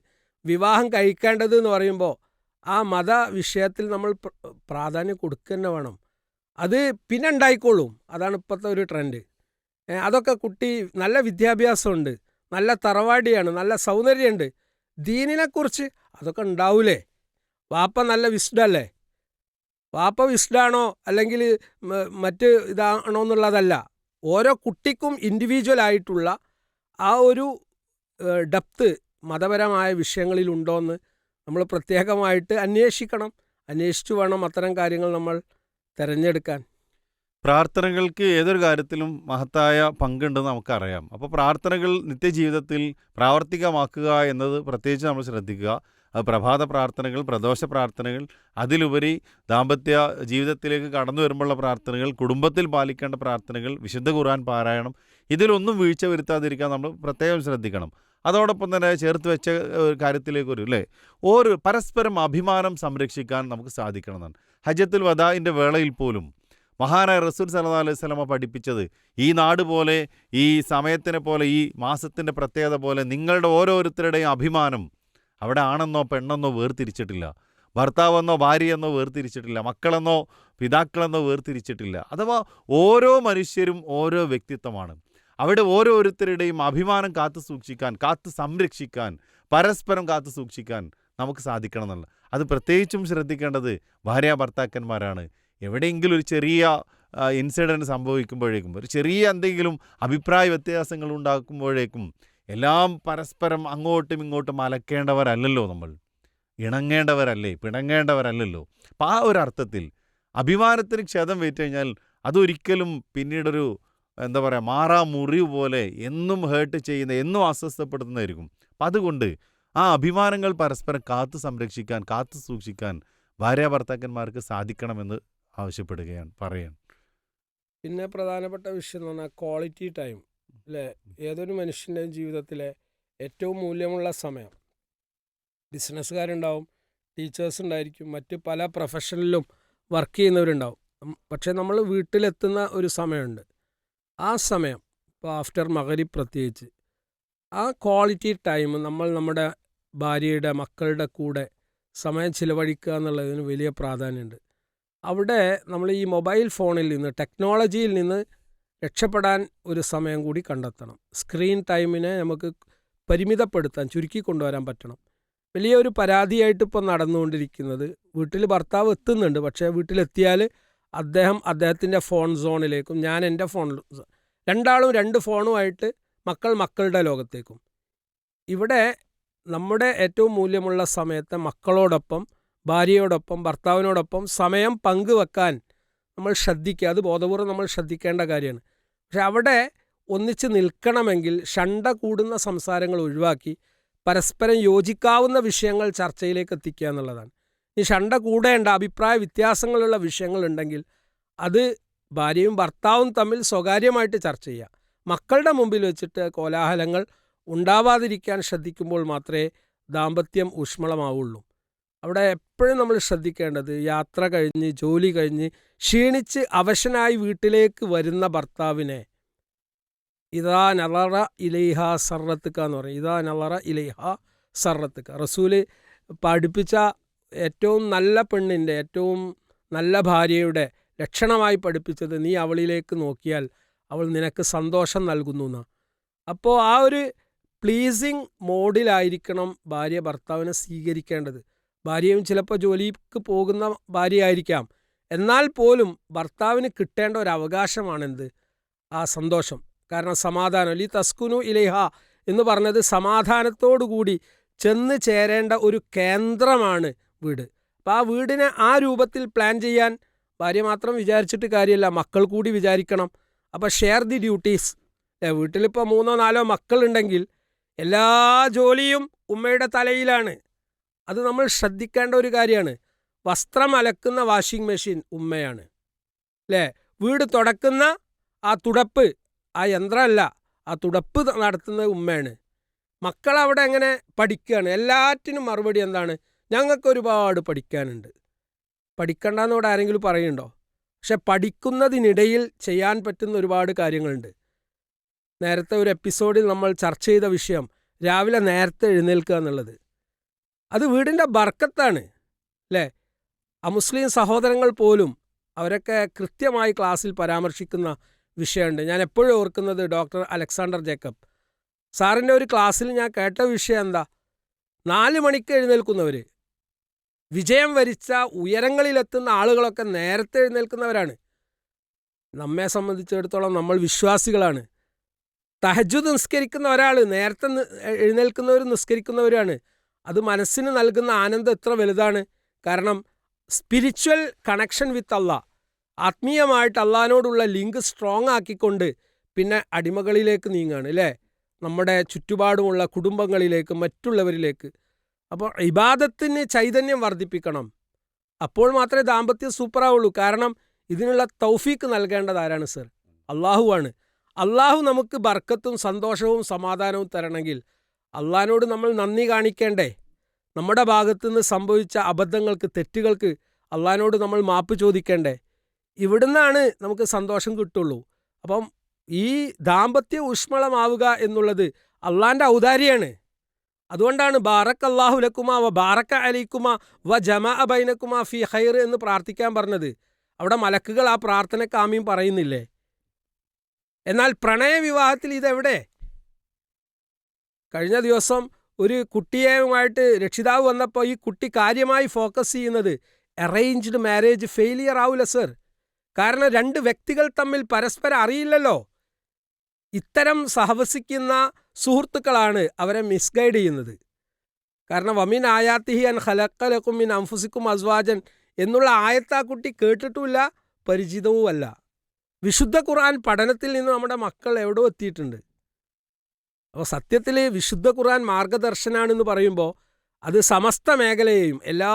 വിവാഹം കഴിക്കേണ്ടത് എന്ന് പറയുമ്പോൾ ആ മത വിഷയത്തിൽ നമ്മൾ പ്രാധാന്യം കൊടുക്കുക തന്നെ വേണം. അത് പിന്നെ ഉണ്ടായിക്കോളും. അതാണ് ഇപ്പോഴത്തെ ഒരു ട്രെൻഡ്. അതൊക്കെ കുട്ടി നല്ല വിദ്യാഭ്യാസമുണ്ട്, നല്ല തറവാടിയാണ്, നല്ല സൗന്ദര്യമുണ്ട്, ദീനിനെക്കുറിച്ച് അതൊക്കെ ഉണ്ടാവൂലേ? വാപ്പ നല്ല വിസ്ഡല്ലേ? വാപ്പ വിസ്ഡാണോ അല്ലെങ്കിൽ മറ്റ് ഇതാണോ എന്നുള്ളതല്ല. ഓരോ കുട്ടിക്കും ഇൻഡിവിജ്വൽ ആയിട്ടുള്ള ആ ഒരു ഡെപ്ത് മതപരമായ വിഷയങ്ങളിലുണ്ടോ എന്ന് നമ്മൾ പ്രത്യേകമായിട്ട് അന്വേഷിക്കണം. അന്വേഷിച്ചു വേണം അത്തരം കാര്യങ്ങൾ നമ്മൾ തിരഞ്ഞെടുക്കാൻ. പ്രാർത്ഥനകൾക്ക് ഏതൊരു കാര്യത്തിലും മഹത്തായ പങ്കുണ്ടെന്ന് നമുക്കറിയാം. അപ്പോൾ പ്രാർത്ഥനകൾ നിത്യജീവിതത്തിൽ പ്രാവർത്തികമാക്കുക എന്നത് പ്രത്യേകിച്ച് നമ്മൾ ശ്രദ്ധിക്കുക. അത് പ്രഭാത പ്രാർത്ഥനകൾ, പ്രദോഷ പ്രാർത്ഥനകൾ, അതിലുപരി ദാമ്പത്യ ജീവിതത്തിലേക്ക് കടന്നു വരുമ്പോഴുള്ള പ്രാർത്ഥനകൾ, കുടുംബത്തിൽ പാലിക്കേണ്ട പ്രാർത്ഥനകൾ, വിശുദ്ധ ഖുർആൻ പാരായണം, ഇതിലൊന്നും വീഴ്ച വരുത്താതിരിക്കാൻ നമ്മൾ പ്രത്യേകം ശ്രദ്ധിക്കണം. അതോടൊപ്പം തന്നെ ചേർത്ത് വെച്ച കാര്യത്തിലേക്ക് വരും അല്ലേ, പരസ്പരം അഭിമാനം സംരക്ഷിക്കാൻ നമുക്ക് സാധിക്കണമെന്നാണ്. ഹജ്ജത്തുൽ വദാഇൻ്റെ വേളയിൽ പോലും മഹാനായ റസൂൽ സല്ലല്ലാഹു അലൈഹി വസല്ലമ പഠിപ്പിച്ചത്, ഈ നാട് പോലെ, ഈ സമയത്തിനെ പോലെ, ഈ മാസത്തിൻ്റെ പ്രത്യേകത പോലെ നിങ്ങളുടെ ഓരോരുത്തരുടെയും അഭിമാനം അവിടെ ആണെന്നോ പെണ്ണെന്നോ വേർതിരിച്ചിട്ടില്ല, ഭർത്താവെന്നോ ഭാര്യയെന്നോ വേർതിരിച്ചിട്ടില്ല, മക്കളെന്നോ പിതാക്കളെന്നോ വേർതിരിച്ചിട്ടില്ല. അഥവാ ഓരോ മനുഷ്യരും ഓരോ വ്യക്തിത്വമാണ്. അവിടെ ഓരോരുത്തരുടെയും അഭിമാനം കാത്തു സംരക്ഷിക്കാൻ, പരസ്പരം കാത്തു സൂക്ഷിക്കാൻ നമുക്ക് സാധിക്കണം എന്നുള്ള. അത് പ്രത്യേകിച്ചും ശ്രദ്ധിക്കേണ്ടത് ഭാര്യ ഭർത്താക്കന്മാരാണ്. എവിടെയെങ്കിലും ഒരു ചെറിയ ഇൻസിഡൻറ്റ് സംഭവിക്കുമ്പോഴേക്കും, ഒരു ചെറിയ എന്തെങ്കിലും അഭിപ്രായ വ്യത്യാസങ്ങൾ ഉണ്ടാക്കുമ്പോഴേക്കും എല്ലാം പരസ്പരം അങ്ങോട്ടും ഇങ്ങോട്ടും അലക്കേണ്ടവരല്ലല്ലോ നമ്മൾ, ഇണങ്ങേണ്ടവരല്ലേ, പിണങ്ങേണ്ടവരല്ലല്ലോ. അപ്പം ആ ഒരു അർത്ഥത്തിൽ അഭിമാനത്തിന് ക്ഷതം വേറ്റ് കഴിഞ്ഞാൽ അതൊരിക്കലും പിന്നീടൊരു മാറാ മുറിവ് പോലെ എന്നും ഹേർട്ട് ചെയ്യുന്ന, എന്നും അസ്വസ്ഥപ്പെടുത്തുന്നതായിരിക്കും. അപ്പം അതുകൊണ്ട് ആ അഭിമാനങ്ങൾ പരസ്പരം കാത്തു സംരക്ഷിക്കാൻ, കാത്തു സൂക്ഷിക്കാൻ ഭാര്യ ഭർത്താക്കന്മാർക്ക് സാധിക്കണമെന്ന് പറയാൻ. പിന്നെ പ്രധാനപ്പെട്ട വിഷയം എന്ന് പറഞ്ഞാൽ ക്വാളിറ്റി ടൈം അല്ലേ? ഏതൊരു മനുഷ്യൻ്റെയും ജീവിതത്തിലെ ഏറ്റവും മൂല്യമുള്ള സമയം. ബിസിനസ്സുകാരുണ്ടാവും, ടീച്ചേഴ്സ് ഉണ്ടായിരിക്കും, മറ്റ് പല പ്രൊഫഷനിലും വർക്ക് ചെയ്യുന്നവരുണ്ടാവും. പക്ഷേ നമ്മൾ വീട്ടിലെത്തുന്ന ഒരു സമയമുണ്ട്. ആ സമയം ഇപ്പോൾ ആഫ്റ്റർ മഗ്‌രിബ് പ്രത്യേകിച്ച് ആ ക്വാളിറ്റി ടൈം നമ്മൾ നമ്മുടെ ഭാര്യയുടെ മക്കളുടെ കൂടെ സമയം ചിലവഴിക്കുക എന്നുള്ളതിന് വലിയ പ്രാധാന്യമുണ്ട്. അവിടെ നമ്മൾ ഈ മൊബൈൽ ഫോണിൽ നിന്ന്, ടെക്നോളജിയിൽ നിന്ന് രക്ഷപ്പെടാൻ ഒരു സമയം കൂടി കണ്ടെത്തണം. സ്ക്രീൻ ടൈമിനെ നമുക്ക് പരിമിതപ്പെടുത്താൻ, ചുരുക്കി കൊണ്ടുവരാൻ പറ്റണം. വലിയൊരു പരാതിയായിട്ട് ഇപ്പോൾ നടന്നുകൊണ്ടിരിക്കുന്നത്, വീട്ടിൽ ഭർത്താവ് എത്തുന്നുണ്ട്, പക്ഷേ വീട്ടിലെത്തിയാൽ അദ്ദേഹത്തിൻ്റെ ഫോൺ സോണിലേക്കും ഞാൻ എൻ്റെ ഫോണിൽ, രണ്ടാളും രണ്ട് ഫോണുമായിട്ട് മക്കളുടെ ലോകത്തേക്കും. ഇവിടെ നമ്മുടെ ഏറ്റവും മൂല്യമുള്ള സമയത്തെ മക്കളോടൊപ്പം, ഭാര്യയോടൊപ്പം, ഭർത്താവിനോടൊപ്പം സമയം പങ്കുവെക്കാൻ നമ്മൾ ശ്രദ്ധിക്കുക. അത് ബോധപൂർവ്വം നമ്മൾ ശ്രദ്ധിക്കേണ്ട കാര്യമാണ്. പക്ഷെ അവിടെ ഒന്നിച്ച് നിൽക്കണമെങ്കിൽ ഷണ്ട കൂടുന്ന സംസാരങ്ങൾ ഒഴിവാക്കി പരസ്പരം യോജിക്കാവുന്ന വിഷയങ്ങൾ ചർച്ചയിലേക്ക് എത്തിക്കുക എന്നുള്ളതാണ്. ഈ ഷണ്ട കൂടേണ്ട, അഭിപ്രായ വ്യത്യാസങ്ങളുള്ള വിഷയങ്ങളുണ്ടെങ്കിൽ അത് ഭാര്യയും ഭർത്താവും തമ്മിൽ സ്വകാര്യമായിട്ട് ചർച്ച ചെയ്യുക. മക്കളുടെ മുമ്പിൽ വെച്ചിട്ട് കോലാഹലങ്ങൾ ഉണ്ടാവാതിരിക്കാൻ ശ്രദ്ധിക്കുമ്പോൾ മാത്രമേ ദാമ്പത്യം ഊഷ്മളമാവുള്ളൂ. അവിടെ എപ്പോഴും നമ്മൾ ശ്രദ്ധിക്കേണ്ടത്, യാത്ര കഴിഞ്ഞ് ജോലി കഴിഞ്ഞ് ക്ഷീണിച്ച് അവശനായി വീട്ടിലേക്ക് വരുന്ന ഭർത്താവിനെ ഇതാ നളറ ഇലൈഹ സർറത്തുക എന്ന് പറയും. ഇതാ നളറ ഇലൈഹ സർറത്തുക റസൂല് പഠിപ്പിച്ച ഏറ്റവും നല്ല പെണ്ണിൻ്റെ, ഏറ്റവും നല്ല ഭാര്യയുടെ ലക്ഷണമായി പഠിപ്പിച്ചത് നീ അവളിലേക്ക് നോക്കിയാൽ അവൾ നിനക്ക് സന്തോഷം നൽകുന്നു എന്നാണ്. അപ്പോൾ ആ ഒരു പ്ലീസിങ് മോഡിലായിരിക്കണം ഭാര്യ ഭർത്താവിനെ സ്വീകരിക്കേണ്ടത്. ഭാര്യയും ചിലപ്പോൾ ജോലിക്ക് പോകുന്ന ഭാര്യയായിരിക്കാം, എന്നാൽ പോലും ഭർത്താവിന് കിട്ടേണ്ട ഒരു അവകാശമാണെന്ത്? ആ സന്തോഷം. കാരണം സമാധാനം, ലി തസ്കുനു ഇലൈഹ എന്ന് പറഞ്ഞത് സമാധാനത്തോടുകൂടി ചെന്ന് ചേരേണ്ട ഒരു കേന്ദ്രമാണ് വീട്. അപ്പോൾ ആ വീടിനെ ആ രൂപത്തിൽ പ്ലാൻ ചെയ്യാൻ ഭാര്യ മാത്രം വിചാരിച്ചിട്ട് കാര്യമില്ല, മക്കൾ കൂടി വിചാരിക്കണം. അപ്പോൾ ഷെയർ ദി ഡ്യൂട്ടീസ്. വീട്ടിലിപ്പോൾ 3-4 മക്കളുണ്ടെങ്കിൽ എല്ലാ ജോലിയും ഉമ്മയുടെ തലയിലാണ്. അത് നമ്മൾ ശ്രദ്ധിക്കേണ്ട ഒരു കാര്യമാണ്. വസ്ത്രം അലക്കുന്ന വാഷിംഗ് മെഷീൻ ഉമ്മയാണ്, അല്ലേ? വീട് തുടക്കുന്ന ആ തുടപ്പ്, ആ യന്ത്രമല്ല, ആ തുടപ്പ് നടത്തുന്നത് ഉമ്മയാണ്. മക്കൾ അവിടെ എങ്ങനെ പഠിക്കുകയാണ്? എല്ലാറ്റിനും മറുപടി എന്താണ്? ഞങ്ങൾക്ക് ഒരുപാട് പഠിക്കാനുണ്ട്. പഠിക്കണ്ടെന്നോട് ആരെങ്കിലും പറയുന്നുണ്ടോ? പക്ഷെ പഠിക്കുന്നതിനിടയിൽ ചെയ്യാൻ പറ്റുന്ന ഒരുപാട് കാര്യങ്ങളുണ്ട്. നേരത്തെ ഒരു എപ്പിസോഡിൽ നമ്മൾ ചർച്ച ചെയ്ത വിഷയം രാവിലെ നേരത്തെ എഴുന്നേൽക്കുക എന്നുള്ളത്. അത് വീടിൻ്റെ ബർക്കത്താണ്, അല്ലേ? അമുസ്ലിം സഹോദരങ്ങൾ പോലും അവരൊക്കെ കൃത്യമായി ക്ലാസ്സിൽ പരാമർശിക്കുന്ന വിഷയമുണ്ട്. ഞാൻ എപ്പോഴും ഓർക്കുന്നത് ഡോക്ടർ അലക്സാണ്ടർ ജേക്കബ് സാറിൻ്റെ ഒരു ക്ലാസ്സിൽ ഞാൻ കേട്ട വിഷയം എന്താ? 4 മണിക്ക് എഴുന്നേൽക്കുന്നവർ, വിജയം വരിച്ച ഉയരങ്ങളിലെത്തുന്ന ആളുകളൊക്കെ നേരത്തെ എഴുന്നേൽക്കുന്നവരാണ്. നമ്മെ സംബന്ധിച്ചിടത്തോളം നമ്മൾ വിശ്വാസികളാണ്. തഹജ്ജുദ് നിസ്കരിക്കുന്ന ഒരാൾ നേരത്തെ എഴുന്നേൽക്കുന്നവരും നിസ്കരിക്കുന്നവരാണ്. അത് മനസ്സിന് നൽകുന്ന ആനന്ദം എത്ര വലുതാണ്! കാരണം സ്പിരിച്വൽ കണക്ഷൻ വിത്ത് അള്ളാഹ്, ആത്മീയമായിട്ട് അള്ളാഹിനോടുള്ള ലിങ്ക് സ്ട്രോങ് ആക്കിക്കൊണ്ട് പിന്നെ അടിമകളിലേക്ക് നീങ്ങുകയാണ്, അല്ലേ? നമ്മുടെ ചുറ്റുപാടുമുള്ള കുടുംബങ്ങളിലേക്ക്, മറ്റുള്ളവരിലേക്ക്. അപ്പോൾ ഇബാദത്തിന് ചൈതന്യം വർദ്ധിപ്പിക്കണം. അപ്പോൾ മാത്രമേ ദാമ്പത്യം സൂപ്പറാവുള്ളൂ. കാരണം ഇതിനുള്ള തൗഫീക്ക് നൽകേണ്ടത് ആരാണ് സർ? അള്ളാഹുവാണ്. അള്ളാഹു നമുക്ക് ബർക്കത്തും സന്തോഷവും സമാധാനവും തരണമെങ്കിൽ അള്ളാഹിനോട് നമ്മൾ നന്ദി കാണിക്കേണ്ടേ? നമ്മുടെ ഭാഗത്തുനിന്ന് സംഭവിച്ച അബദ്ധങ്ങൾക്ക്, തെറ്റുകൾക്ക് അള്ളാഹിനോട് നമ്മൾ മാപ്പ് ചോദിക്കേണ്ടേ? ഇവിടുന്നാണ് നമുക്ക് സന്തോഷം കിട്ടുള്ളൂ. അപ്പം ഈ ദാമ്പത്യം ഊഷ്മളമാവുക എന്നുള്ളത് അള്ളാഹിൻ്റെ ഔദാര്യമാണ്. അതുകൊണ്ടാണ് ബാറക് അല്ലാഹു ലക്കുമാ വ ബാറക അലൈക്കുമാ വ ജമാ ബൈനക്കുമാ ഫി ഖൈർ എന്ന് പ്രാർത്ഥിക്കാൻ പറഞ്ഞത്. അവിടെ മലക്കുകൾ ആ പ്രാർത്ഥനയ്ക്ക് ആമീൻ പറയുന്നില്ലേ? എന്നാൽ പ്രണയവിവാഹത്തിൽ ഇതെവിടെ? കഴിഞ്ഞ ദിവസം ഒരു കുട്ടിയുമായിട്ട് രക്ഷിതാവ് വന്നപ്പോൾ ഈ കുട്ടി കാര്യമായി ഫോക്കസ് ചെയ്യുന്നത് അറേഞ്ച്ഡ് മാരേജ് ഫെയിലിയർ ആവില്ല സർ. കാരണം 2 വ്യക്തികൾ തമ്മിൽ പരസ്പരം അറിയില്ലല്ലോ. ഇത്തരം സഹവസിക്കുന്ന സുഹൃത്തുക്കളാണ് അവരെ മിസ്ഗൈഡ് ചെയ്യുന്നത്. കാരണം വമിൻ ആയാത്തിഹി അൻ ഖലഖലകും മിൻ അൻഫുസിക്കും അസ്വാജൻ എന്നുള്ള ആയത്ത് ആ കുട്ടി കേട്ടിട്ടുമില്ല, പരിചിതവുമല്ല. വിശുദ്ധ ഖുർആൻ പഠനത്തിൽ നിന്ന് നമ്മുടെ മക്കൾ എവിടെ എത്തിയിട്ടുണ്ട്? അപ്പോൾ സത്യത്തിൽ വിശുദ്ധ ഖുർആൻ മാർഗദർശനാണെന്ന് പറയുമ്പോൾ അത് സമസ്ത മേഖലയെയും എല്ലാ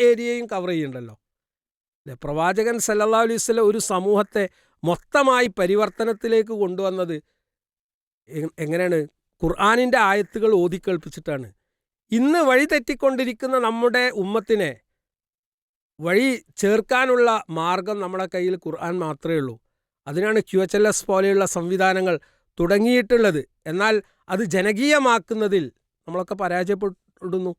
ഏരിയയും കവർ ചെയ്യുന്നുണ്ടല്ലോ, അല്ലേ? പ്രവാചകൻ സല്ലല്ലാഹു അലൈഹി വസല്ലം ഒരു സമൂഹത്തെ മൊത്തമായി പരിവർത്തനത്തിലേക്ക് കൊണ്ടുവന്നത് എങ്ങനെയാണ്? ഖുർആനിൻ്റെ ആയത്തുകൾ ഓതിക്കേൾപ്പിച്ചിട്ടാണ്. ഇന്ന് വഴി തെറ്റിക്കൊണ്ടിരിക്കുന്ന നമ്മുടെ ഉമ്മത്തിനെ വഴി ചേർക്കാനുള്ള മാർഗം നമ്മുടെ കയ്യിൽ ഖുർആൻ മാത്രമേ ഉള്ളൂ. അതിനാണ് QHLS പോലെയുള്ള സംവിധാനങ്ങൾ തുടങ്ങിയിട്ടുള്ളത്. എന്നാൽ അത് ജനകീയമാക്കുന്നതിൽ നമ്മളൊക്കെ പരാജയപ്പെടുന്നു.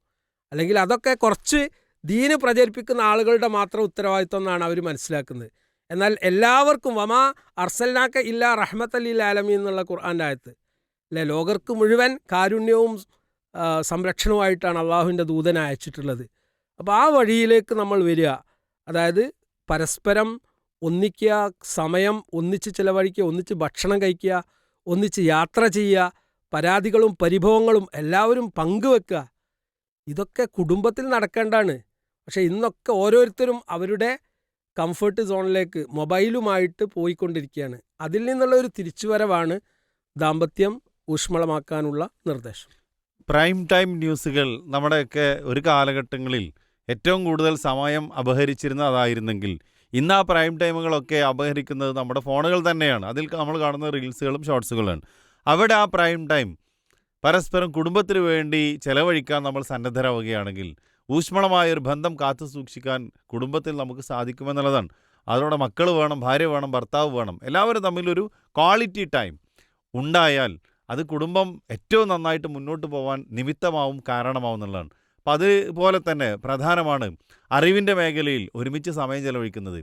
അല്ലെങ്കിൽ അതൊക്കെ കുറച്ച് ദീന് പ്രചരിപ്പിക്കുന്ന ആളുകളുടെ മാത്രം ഉത്തരവാദിത്വം എന്നാണ് അവർ മനസ്സിലാക്കുന്നത്. എന്നാൽ എല്ലാവർക്കും വമാ അർസൽനാക്ക ഇല്ലാ റഹ്മത്തൽ ലിൽ ആലമീൻ എന്നുള്ള ഖുർആൻ്റെ ആയത്ത്, അല്ലേ? ലോകർക്ക് മുഴുവൻ കാരുണ്യവും സംരക്ഷണവുമായിട്ടാണ് അള്ളാഹുവിൻ്റെ ദൂതനെ അയച്ചിട്ടുള്ളത്. അപ്പോൾ ആ വഴിയിലേക്ക് നമ്മൾ വരിക, അതായത് പരസ്പരം ഒന്നിക്കുക, സമയം ഒന്നിച്ച് ചിലവഴിക്കുക, ഒന്നിച്ച് ഭക്ഷണം കഴിക്കുക, ഒന്നിച്ച് യാത്ര ചെയ്യുക, പരാതികളും പരിഭവങ്ങളും എല്ലാവരും പങ്കുവെക്കുക. ഇതൊക്കെ കുടുംബത്തിൽ നടക്കേണ്ടതാണ്. പക്ഷേ ഇന്നൊക്കെ ഓരോരുത്തരും അവരുടെ കംഫർട്ട് സോണിലേക്ക് മൊബൈലുമായിട്ട് പോയിക്കൊണ്ടിരിക്കുകയാണ്. അതിൽ നിന്നുള്ള ഒരു തിരിച്ചുവരവാണ് ദാമ്പത്യം ഊഷ്മളമാക്കാനുള്ള നിർദ്ദേശം. പ്രൈം ടൈം ന്യൂസുകൾ നമ്മുടെയൊക്കെ ഒരു കാലഘട്ടങ്ങളിൽ ഏറ്റവും കൂടുതൽ സമയം അപഹരിച്ചിരുന്ന അതായിരുന്നെങ്കിൽ ഇന്ന് ആ പ്രൈം ടൈമുകളൊക്കെ അപഹരിക്കുന്നത് നമ്മുടെ ഫോണുകൾ തന്നെയാണ്. അതിൽ നമ്മൾ കാണുന്ന റീൽസുകളും ഷോർട്സുകളാണ്. അവിടെ ആ പ്രൈം ടൈം പരസ്പരം കുടുംബത്തിന് വേണ്ടി ചെലവഴിക്കാൻ നമ്മൾ സന്നദ്ധരാവുകയാണെങ്കിൽ ഊഷ്മളമായൊരു ബന്ധം കാത്തു സൂക്ഷിക്കാൻ കുടുംബത്തിൽ നമുക്ക് സാധിക്കുമെന്നുള്ളതാണ്. അതോടെ മക്കൾ വേണം, ഭാര്യ വേണം, ഭർത്താവ് വേണം, എല്ലാവരും തമ്മിലൊരു ക്വാളിറ്റി ടൈം ഉണ്ടായാൽ അത് കുടുംബം ഏറ്റവും നന്നായിട്ട് മുന്നോട്ട് പോകാൻ നിമിത്തമാവും, കാരണമാവും എന്നുള്ളതാണ്. അപ്പം അതുപോലെ തന്നെ പ്രധാനമാണ് അറിവിൻ്റെ മേഖലയിൽ ഒരുമിച്ച് സമയം ചെലവഴിക്കുന്നത്,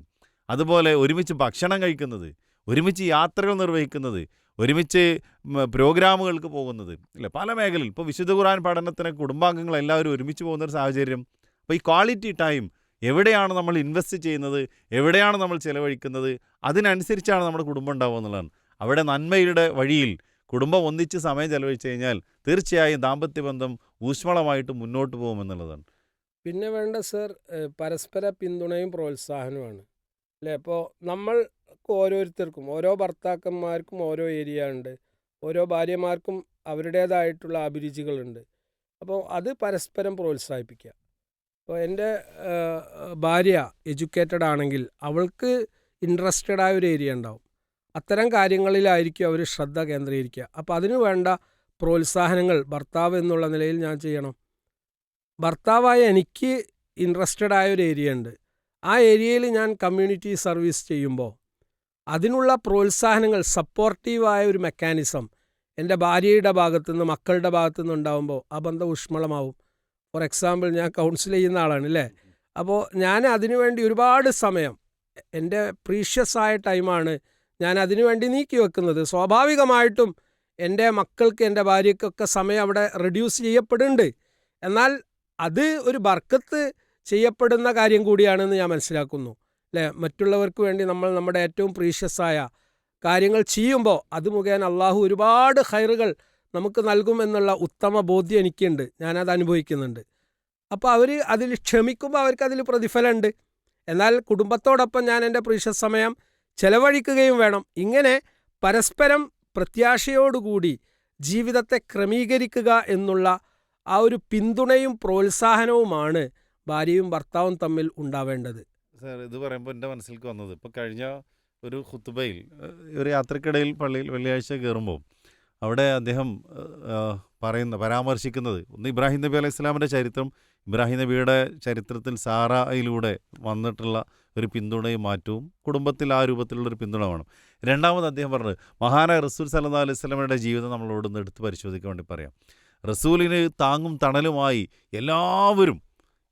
അതുപോലെ ഒരുമിച്ച് ഭക്ഷണം കഴിക്കുന്നത്, ഒരുമിച്ച് യാത്രകൾ നിർവഹിക്കുന്നത്, ഒരുമിച്ച് പ്രോഗ്രാമുകൾക്ക് പോകുന്നത്, ഇല്ല പല മേഖലയിൽ. ഇപ്പോൾ വിശുദ്ധ ഖുർആൻ പഠനത്തിന് കുടുംബാംഗങ്ങൾ എല്ലാവരും ഒരുമിച്ച് പോകുന്നൊരു സാഹചര്യം. അപ്പോൾ ഈ ക്വാളിറ്റി ടൈം എവിടെയാണ് നമ്മൾ ഇൻവെസ്റ്റ് ചെയ്യുന്നത്, എവിടെയാണ് നമ്മൾ ചിലവഴിക്കുന്നത്, അതിനനുസരിച്ചാണ് നമ്മുടെ കുടുംബം ഉണ്ടാവുക എന്നുള്ളതാണ്. അവിടെ നന്മയുടെ വഴിയിൽ കുടുംബം ഒന്നിച്ച് സമയം ചെലവഴിച്ച് കഴിഞ്ഞാൽ തീർച്ചയായും ദാമ്പത്യ ബന്ധം ഊഷ്മളമായിട്ട് മുന്നോട്ട് പോകുമെന്നുള്ളതാണ്. പിന്നെ വേണ്ട സർ പരസ്പര പിന്തുണയും പ്രോത്സാഹനവുമാണ് അല്ലേ. ഇപ്പോൾ നമ്മൾക്ക് ഓരോരുത്തർക്കും ഓരോ ഭർത്താക്കന്മാർക്കും ഓരോ ഏരിയ ഉണ്ട്, ഓരോ ഭാര്യമാർക്കും അവരുടേതായിട്ടുള്ള അഭിരുചികളുണ്ട്. അപ്പോൾ അത് പരസ്പരം പ്രോത്സാഹിപ്പിക്കുക. ഇപ്പോൾ എൻ്റെ ഭാര്യ എഡ്യൂക്കേറ്റഡ് ആണെങ്കിൽ അവൾക്ക് ഇൻട്രസ്റ്റഡ് ആയ ഒരു ഏരിയ ഉണ്ടാവും, അത്തരം കാര്യങ്ങളിലായിരിക്കും അവർ ശ്രദ്ധ കേന്ദ്രീകരിക്കുക. അപ്പോൾ അതിനു വേണ്ട പ്രോത്സാഹനങ്ങൾ ഭർത്താവ് എന്നുള്ള നിലയിൽ ഞാൻ ചെയ്യണം. ഭർത്താവായ എനിക്ക് ഇൻട്രസ്റ്റഡ് ആയ ഒരു ഏരിയ ഉണ്ട്, ആ ഏരിയയിൽ ഞാൻ കമ്മ്യൂണിറ്റി സർവീസ് ചെയ്യുമ്പോൾ അതിനുള്ള പ്രോത്സാഹനങ്ങൾ, സപ്പോർട്ടീവായ ഒരു മെക്കാനിസം എൻ്റെ ഭാര്യയുടെ ഭാഗത്തുനിന്ന് മക്കളുടെ ഭാഗത്തുനിന്ന് ഉണ്ടാകുമ്പോൾ ആ ബന്ധം ഊഷ്മളമാവും. ഫോർ എക്സാമ്പിൾ, ഞാൻ കൗൺസിൽ ചെയ്യുന്ന ആളാണ് അല്ലേ. അപ്പോൾ ഞാൻ അതിനുവേണ്ടി ഒരുപാട് സമയം, എൻ്റെ പ്രീഷ്യസ് ആയ ടൈമാണ് ഞാൻ അതിനുവേണ്ടി നീക്കി വെക്കുന്നത്. സ്വാഭാവികമായിട്ടും എൻ്റെ മക്കൾക്ക്, എൻ്റെ ഭാര്യയ്ക്കൊക്കെ സമയം അവിടെ റെഡ്യൂസ് ചെയ്യപ്പെടുന്നുണ്ട്. എന്നാൽ അത് ഒരു ബർക്കത്ത് ചെയ്യപ്പെടുന്ന കാര്യം കൂടിയാണെന്ന് ഞാൻ മനസ്സിലാക്കുന്നു അല്ലേ. മറ്റുള്ളവർക്ക് വേണ്ടി നമ്മൾ നമ്മുടെ ഏറ്റവും പ്രീഷ്യസായ കാര്യങ്ങൾ ചെയ്യുമ്പോൾ അത് മുഖേന അള്ളാഹു ഒരുപാട് ഖൈറുകൾ നമുക്ക് നൽകുമെന്നുള്ള ഉത്തമ ബോധ്യം എനിക്കുണ്ട്, ഞാനത് അനുഭവിക്കുന്നുണ്ട്. അപ്പോൾ അവർ അതിൽ ക്ഷമിക്കുമ്പോൾ അവർക്ക് അതിൽ പ്രതിഫലമുണ്ട്. എന്നാൽ കുടുംബത്തോടൊപ്പം ഞാൻ എൻ്റെ പ്രീഷ്യസ് സമയം ചെലവഴിക്കുകയും വേണം. ഇങ്ങനെ പരസ്പരം പ്രത്യാശയോടുകൂടി ജീവിതത്തെ ക്രമീകരിക്കുക എന്നുള്ള ആ ഒരു പിന്തുണയും പ്രോത്സാഹനവുമാണ് ഭാര്യയും ഭർത്താവും തമ്മിൽ ഉണ്ടാവേണ്ടത്. സാർ, ഇത് പറയുമ്പോൾ എൻ്റെ മനസ്സിലേക്ക് വന്നത്, ഇപ്പോൾ കഴിഞ്ഞ ഒരു ഖുത്തുബയിൽ ഒരു യാത്രക്കിടയിൽ പള്ളിയിൽ വെള്ളിയാഴ്ച കയറുമ്പോൾ അവിടെ അദ്ദേഹം പരാമർശിക്കുന്നത് ഒന്ന് ഇബ്രാഹിം നബി അലൈഹി സ്വലാമിൻ്റെ ചരിത്രം, ഇബ്രാഹിം നബിയുടെ ചരിത്രത്തിൽ സാറയിലൂടെ വന്നിട്ടുള്ള ഒരു പിന്തുണയും മാറ്റവും കുടുംബത്തിൽ ആ രൂപത്തിലുള്ളൊരു പിന്തുണ വേണം. രണ്ടാമത് അദ്ദേഹം പറഞ്ഞത് മഹാനായ റസൂൽ സല്ലല്ലാഹു അലൈഹി വസല്ലമയുടെ ജീവിതം നമ്മളോടൊന്ന് എടുത്ത് പരിശോധിക്കാൻ വേണ്ടി പറയാം. റസൂലിന് താങ്ങും തണലുമായി എല്ലാവരും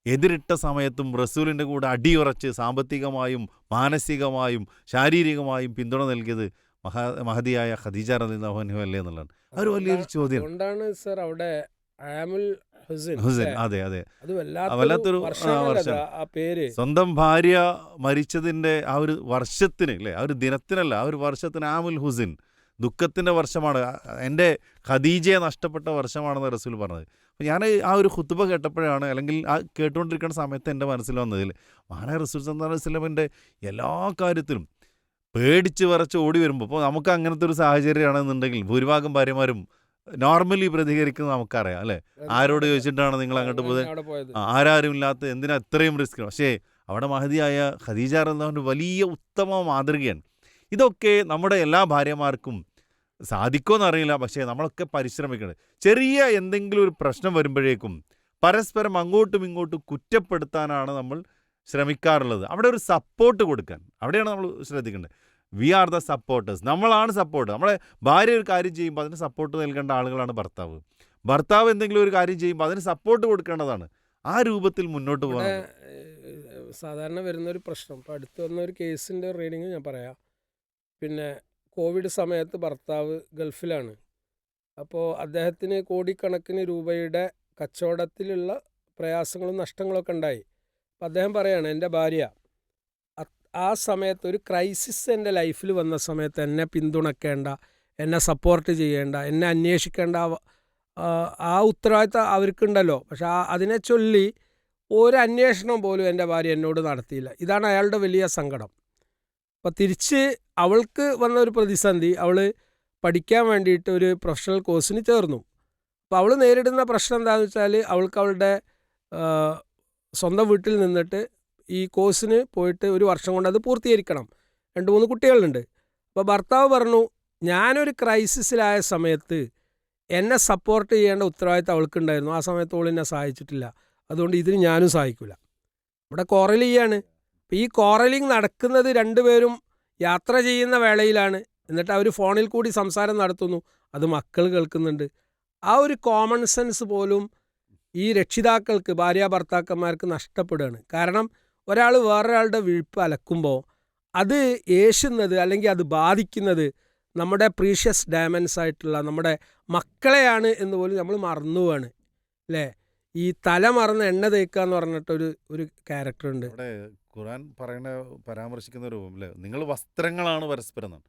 എതിരിട്ട സമയത്തും റസൂലിൻ്റെ കൂടെ അടിയുറച്ച് സാമ്പത്തികമായും മാനസികമായും ശാരീരികമായും പിന്തുണ നൽകിയത് മഹദിയായ ഖദീജ റളിയല്ലാഹു അൻഹ അല്ലേ എന്നുള്ളതാണ്. ഒരു വലിയൊരു ചോദ്യം. അതുകൊണ്ടാണ് സർ അവിടെ ആമുൽ ഹുസൈൻ, അതെ അതെ, അത് വല്ലാത്തൊരു വർഷം. ആ പേര് സ്വന്തം ഭാര്യ മരിച്ചതിൻ്റെ ആ ഒരു വർഷത്തിന് അല്ലേ, ആ ഒരു ദിനത്തിനല്ല, ആ ഒരു വർഷത്തിന് ആമുൽ ഹുസൈൻ, ദുഃഖത്തിൻ്റെ വർഷമാണ്, എൻ്റെ ഖദീജയെ നഷ്ടപ്പെട്ട വർഷമാണെന്ന് റസൂൽ പറഞ്ഞത്. അപ്പോൾ ഞാൻ ആ ഒരു ഖുത്ബ കേട്ടപ്പോഴാണ്, അല്ലെങ്കിൽ ആ കേട്ടുകൊണ്ടിരിക്കുന്ന സമയത്ത് എൻ്റെ മനസ്സിൽ വന്നതിൽ മഹാനായ റസൂൽ സല്ലല്ലാഹു അലൈഹി വസല്ലമയുടെ എല്ലാ കാര്യത്തിലും പേടിച്ച് വിറച്ച് ഓടി വരുമ്പോൾ, ഇപ്പോൾ നമുക്ക് അങ്ങനത്തെ ഒരു സാഹചര്യമാണെന്നുണ്ടെങ്കിൽ ഭൂരിഭാഗം ഭാര്യമാരും നോർമലി പ്രതികരിക്കുന്നത് നമുക്കറിയാം അല്ലേ. ആരോട് ചോദിച്ചിട്ടാണ് നിങ്ങൾ അങ്ങോട്ട് പോയത്, ആരാരും ഇല്ലാത്ത എന്തിനാ ഇത്രയും റിസ്ക്. പക്ഷേ അവിടെ മഹദിയായ ഖദീജ റളിയല്ലാഹു അൻഹ വലിയ ഉത്തമ മാതൃകയാണ്. ഇതൊക്കെ നമ്മുടെ എല്ലാ ഭാര്യമാർക്കും സാധിക്കുമെന്നറിയില്ല, പക്ഷേ നമ്മളൊക്കെ പരിശ്രമിക്കണം. ചെറിയ എന്തെങ്കിലും ഒരു പ്രശ്നം വരുമ്പോഴേക്കും പരസ്പരം അങ്ങോട്ടും ഇങ്ങോട്ടും കുറ്റപ്പെടുത്താനാണ് നമ്മൾ ശ്രമിക്കാറുള്ളത്. അവിടെ ഒരു സപ്പോർട്ട് കൊടുക്കാൻ, അവിടെയാണ് നമ്മൾ ശ്രദ്ധിക്കേണ്ടത്. വി ആർ ദ സപ്പോർട്ടേഴ്സ്, നമ്മളാണ് സപ്പോർട്ട്. നമ്മളെ ഭാര്യ ഒരു കാര്യം ചെയ്യുമ്പോൾ അതിന് സപ്പോർട്ട് നൽകേണ്ട ആളുകളാണ് ഭർത്താവ്. ഭർത്താവ് എന്തെങ്കിലും ഒരു കാര്യം ചെയ്യുമ്പോൾ അതിന് സപ്പോർട്ട് കൊടുക്കേണ്ടതാണ്. ആ രൂപത്തിൽ മുന്നോട്ട് പോകാൻ സാധാരണ വരുന്നൊരു പ്രശ്നം, ഇപ്പോൾ അടുത്ത് വന്ന ഒരു കേസിൻ്റെ റീഡിങ് ഞാൻ പറയാം. പിന്നെ കോവിഡ് സമയത്ത് ഭർത്താവ് ഗൾഫിലാണ്. അപ്പോൾ അദ്ദേഹത്തിന് കോടിക്കണക്കിന് രൂപയുടെ കച്ചവടത്തിലുള്ള പ്രയാസങ്ങളും നഷ്ടങ്ങളൊക്കെ ഉണ്ടായി. അപ്പം അദ്ദേഹം പറയാണ്, എൻ്റെ ഭാര്യ ആ സമയത്ത് ഒരു ക്രൈസിസ് എൻ്റെ ലൈഫിൽ വന്ന സമയത്ത് എന്നെ പിന്തുണയ്ക്കേണ്ട, എന്നെ സപ്പോർട്ട് ചെയ്യേണ്ട, എന്നെ അന്വേഷിക്കേണ്ട ആ ഉത്തരവാദിത്തം അവർക്കുണ്ടല്ലോ. പക്ഷെ അതിനെ ചൊല്ലി ഒരു അന്വേഷണം പോലും എൻ്റെ ഭാര്യ എന്നോട് നടത്തിയില്ല. ഇതാണ് അയാളുടെ വലിയ സങ്കടം. അപ്പോൾ തിരിച്ച് അവൾക്ക് വന്ന ഒരു പ്രതിസന്ധി, അവൾ പഠിക്കാൻ വേണ്ടിയിട്ട് ഒരു പ്രൊഫഷണൽ കോഴ്സിന് ചേർന്നു. അപ്പോൾ അവൾ നേരിടുന്ന പ്രശ്നം എന്താണെന്ന് വെച്ചാൽ, അവൾക്ക് അവളുടെ സ്വന്തം വീട്ടിൽ നിന്നിട്ട് ഈ കോഴ്സിന് പോയിട്ട് ഒരു വർഷം കൊണ്ട് അത് പൂർത്തീകരിക്കണം. 2-3 കുട്ടികളുണ്ട്. അപ്പോൾ ഭർത്താവ് പറഞ്ഞു, ഞാനൊരു ക്രൈസിസിലായ സമയത്ത് എന്നെ സപ്പോർട്ട് ചെയ്യേണ്ട ഉത്തരവാദിത്തം അവൾക്കുണ്ടായിരുന്നു, ആ സമയത്ത് അവൾ എന്നെ സഹായിച്ചിട്ടില്ല, അതുകൊണ്ട് ഇതിന് ഞാനും സഹായിക്കില്ല. ഇവിടെ കോറൽ ചെയ്യാണ്. അപ്പോൾ ഈ കോറലിങ് നടക്കുന്നത് രണ്ടുപേരും യാത്ര ചെയ്യുന്ന വേളയിലാണ്. എന്നിട്ട് അവർ ഫോണിൽ കൂടി സംസാരം നടത്തുന്നു, അത് മക്കൾ കേൾക്കുന്നുണ്ട്. ആ ഒരു കോമൺ സെൻസ് പോലും ഈ രക്ഷിതാക്കൾക്ക് ഭാര്യ ഭർത്താക്കന്മാർക്ക് നഷ്ടപ്പെടുകയാണ്. കാരണം ഒരാൾ വേറൊരാളുടെ വിഴുപ്പ് അലക്കുമ്പോൾ അത് ഏശുന്നത് അല്ലെങ്കിൽ അത് ബാധിക്കുന്നത് നമ്മുടെ പ്രീഷ്യസ് ഡയമണ്ട്സ് ആയിട്ടുള്ള നമ്മുടെ മക്കളെയാണ് എന്ന് പോലും നമ്മൾ മറന്നു പോവാണ് അല്ലേ. ഈ തല മറന്ന് എണ്ണ തേക്കുക എന്ന് പറഞ്ഞിട്ടൊരു ഒരു ക്യാരക്ടറുണ്ട്. അവിടെ ഖുർആൻ പറയുന്ന പരാമർശിക്കുന്ന രൂപം അല്ലേ, നിങ്ങൾ വസ്ത്രങ്ങളാണ് പരസ്പരം എന്നാണ്.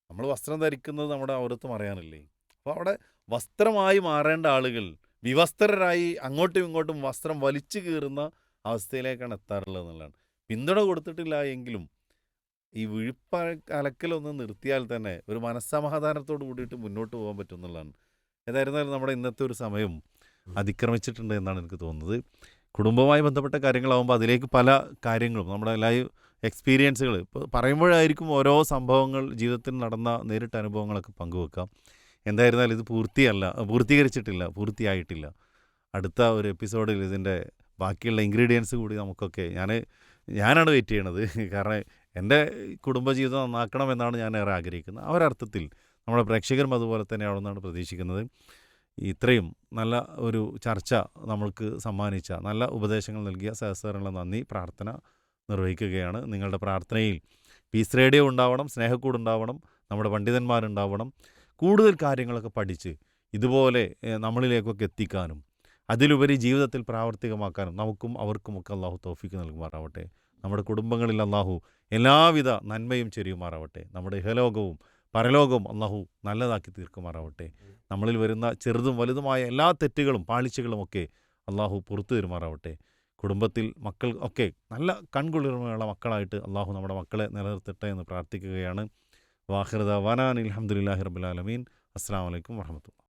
നമ്മൾ വസ്ത്രം ധരിക്കുന്നത് നമ്മുടെ ഔരത്ത് മറയാനില്ലേ. അപ്പോൾ അവിടെ വസ്ത്രമായി മാറേണ്ട ആളുകൾ വിവസ്ത്രരായി അങ്ങോട്ടും ഇങ്ങോട്ടും വസ്ത്രം വലിച്ചു കീറുന്ന അവസ്ഥയിലേക്കാണ് എത്താറുള്ളത് എന്നുള്ളതാണ്. പിന്തുണ കൊടുത്തിട്ടില്ല എങ്കിലും ഈ വിഴുപ്പ അലക്കലൊന്ന് നിർത്തിയാൽ തന്നെ ഒരു മനസ്സമാധാനത്തോട് കൂടിയിട്ട് മുന്നോട്ട് പോകാൻ പറ്റും എന്നുള്ളതാണ്. ഏതായിരുന്നാലും നമ്മുടെ ഇന്നത്തെ ഒരു സമയം അതിക്രമിച്ചിട്ടുണ്ട് എന്നാണ് എനിക്ക് തോന്നുന്നത്. കുടുംബവുമായി ബന്ധപ്പെട്ട കാര്യങ്ങളാകുമ്പോൾ അതിലേക്ക് പല കാര്യങ്ങളും നമ്മുടെ ലൈവ് എക്സ്പീരിയൻസുകൾ ഇപ്പോൾ പറയുമ്പോഴായിരിക്കും ഓരോ സംഭവങ്ങൾ ജീവിതത്തിൽ നടന്ന നേരിട്ട അനുഭവങ്ങളൊക്കെ പങ്കുവെക്കാം. എന്തായിരുന്നാലും ഇത് പൂർത്തീകരിച്ചിട്ടില്ല. അടുത്ത ഒരു എപ്പിസോഡിൽ ഇതിൻ്റെ ബാക്കിയുള്ള ഇൻഗ്രീഡിയൻസ് കൂടി നമുക്കൊക്കെ ഞാനാണ് വെയിറ്റ് ചെയ്യണത്. കാരണം എൻ്റെ കുടുംബജീവിതം നന്നാക്കണമെന്നാണ് ഞാൻ ഏറെ ആഗ്രഹിക്കുന്നത്. ആ ഒരർത്ഥത്തിൽ നമ്മുടെ പ്രേക്ഷകരും അതുപോലെ തന്നെയാണെന്നാണ് പ്രതീക്ഷിക്കുന്നത്. ഇത്രയും നല്ല ഒരു ചർച്ച നമ്മൾക്ക് സമ്മാനിച്ച, നല്ല ഉപദേശങ്ങൾ നൽകിയ സഹസ്രങ്ങളുടെ നന്ദി പ്രാർത്ഥന നിർവഹിക്കുകയാണ്. നിങ്ങളുടെ പ്രാർത്ഥനയിൽ പീസ് റേഡിയോ ഉണ്ടാവണം, സ്നേഹക്കൂടുണ്ടാവണം, നമ്മുടെ പണ്ഡിതന്മാരുണ്ടാവണം. കൂടുതൽ കാര്യങ്ങളൊക്കെ പഠിച്ച് ഇതുപോലെ നമ്മളിലേക്കൊക്കെ എത്തിക്കാനും അതിലുപരി ജീവിതത്തിൽ പ്രാവർത്തികമാക്കാനും നമുക്കും അവർക്കുമൊക്കെ അള്ളാഹു തൗഫീക്ക് നൽകുമാറാവട്ടെ. നമ്മുടെ കുടുംബങ്ങളിൽ അള്ളാഹു എല്ലാവിധ നന്മയും ചെരിയുമാറാവട്ടെ. നമ്മുടെ ഇഹലോകവും പരലോകവും അള്ളാഹു നല്ലതാക്കി തീർക്കുമാറാവട്ടെ. നമ്മളിൽ വരുന്ന ചെറുതും വലുതുമായ എല്ലാ തെറ്റുകളും പാളിച്ചകളുമൊക്കെ അള്ളാഹു പുറത്തു തരുമാറാവട്ടെ. കുടുംബത്തിൽ മക്കൾ ഒക്കെ നല്ല കൺകുളിർമയുള്ള മക്കളായിട്ട് അള്ളാഹു നമ്മുടെ മക്കളെ നിലനിർത്തട്ടെ എന്ന് പ്രാർത്ഥിക്കുകയാണ്. വാഖിർ ദഅ്വാനാ അൽഹംദുലില്ലാഹി റബ്ബിൽ ആലമീൻ. അസ്സലാമു അലൈക്കും വറഹ്മത്തുള്ളാഹി.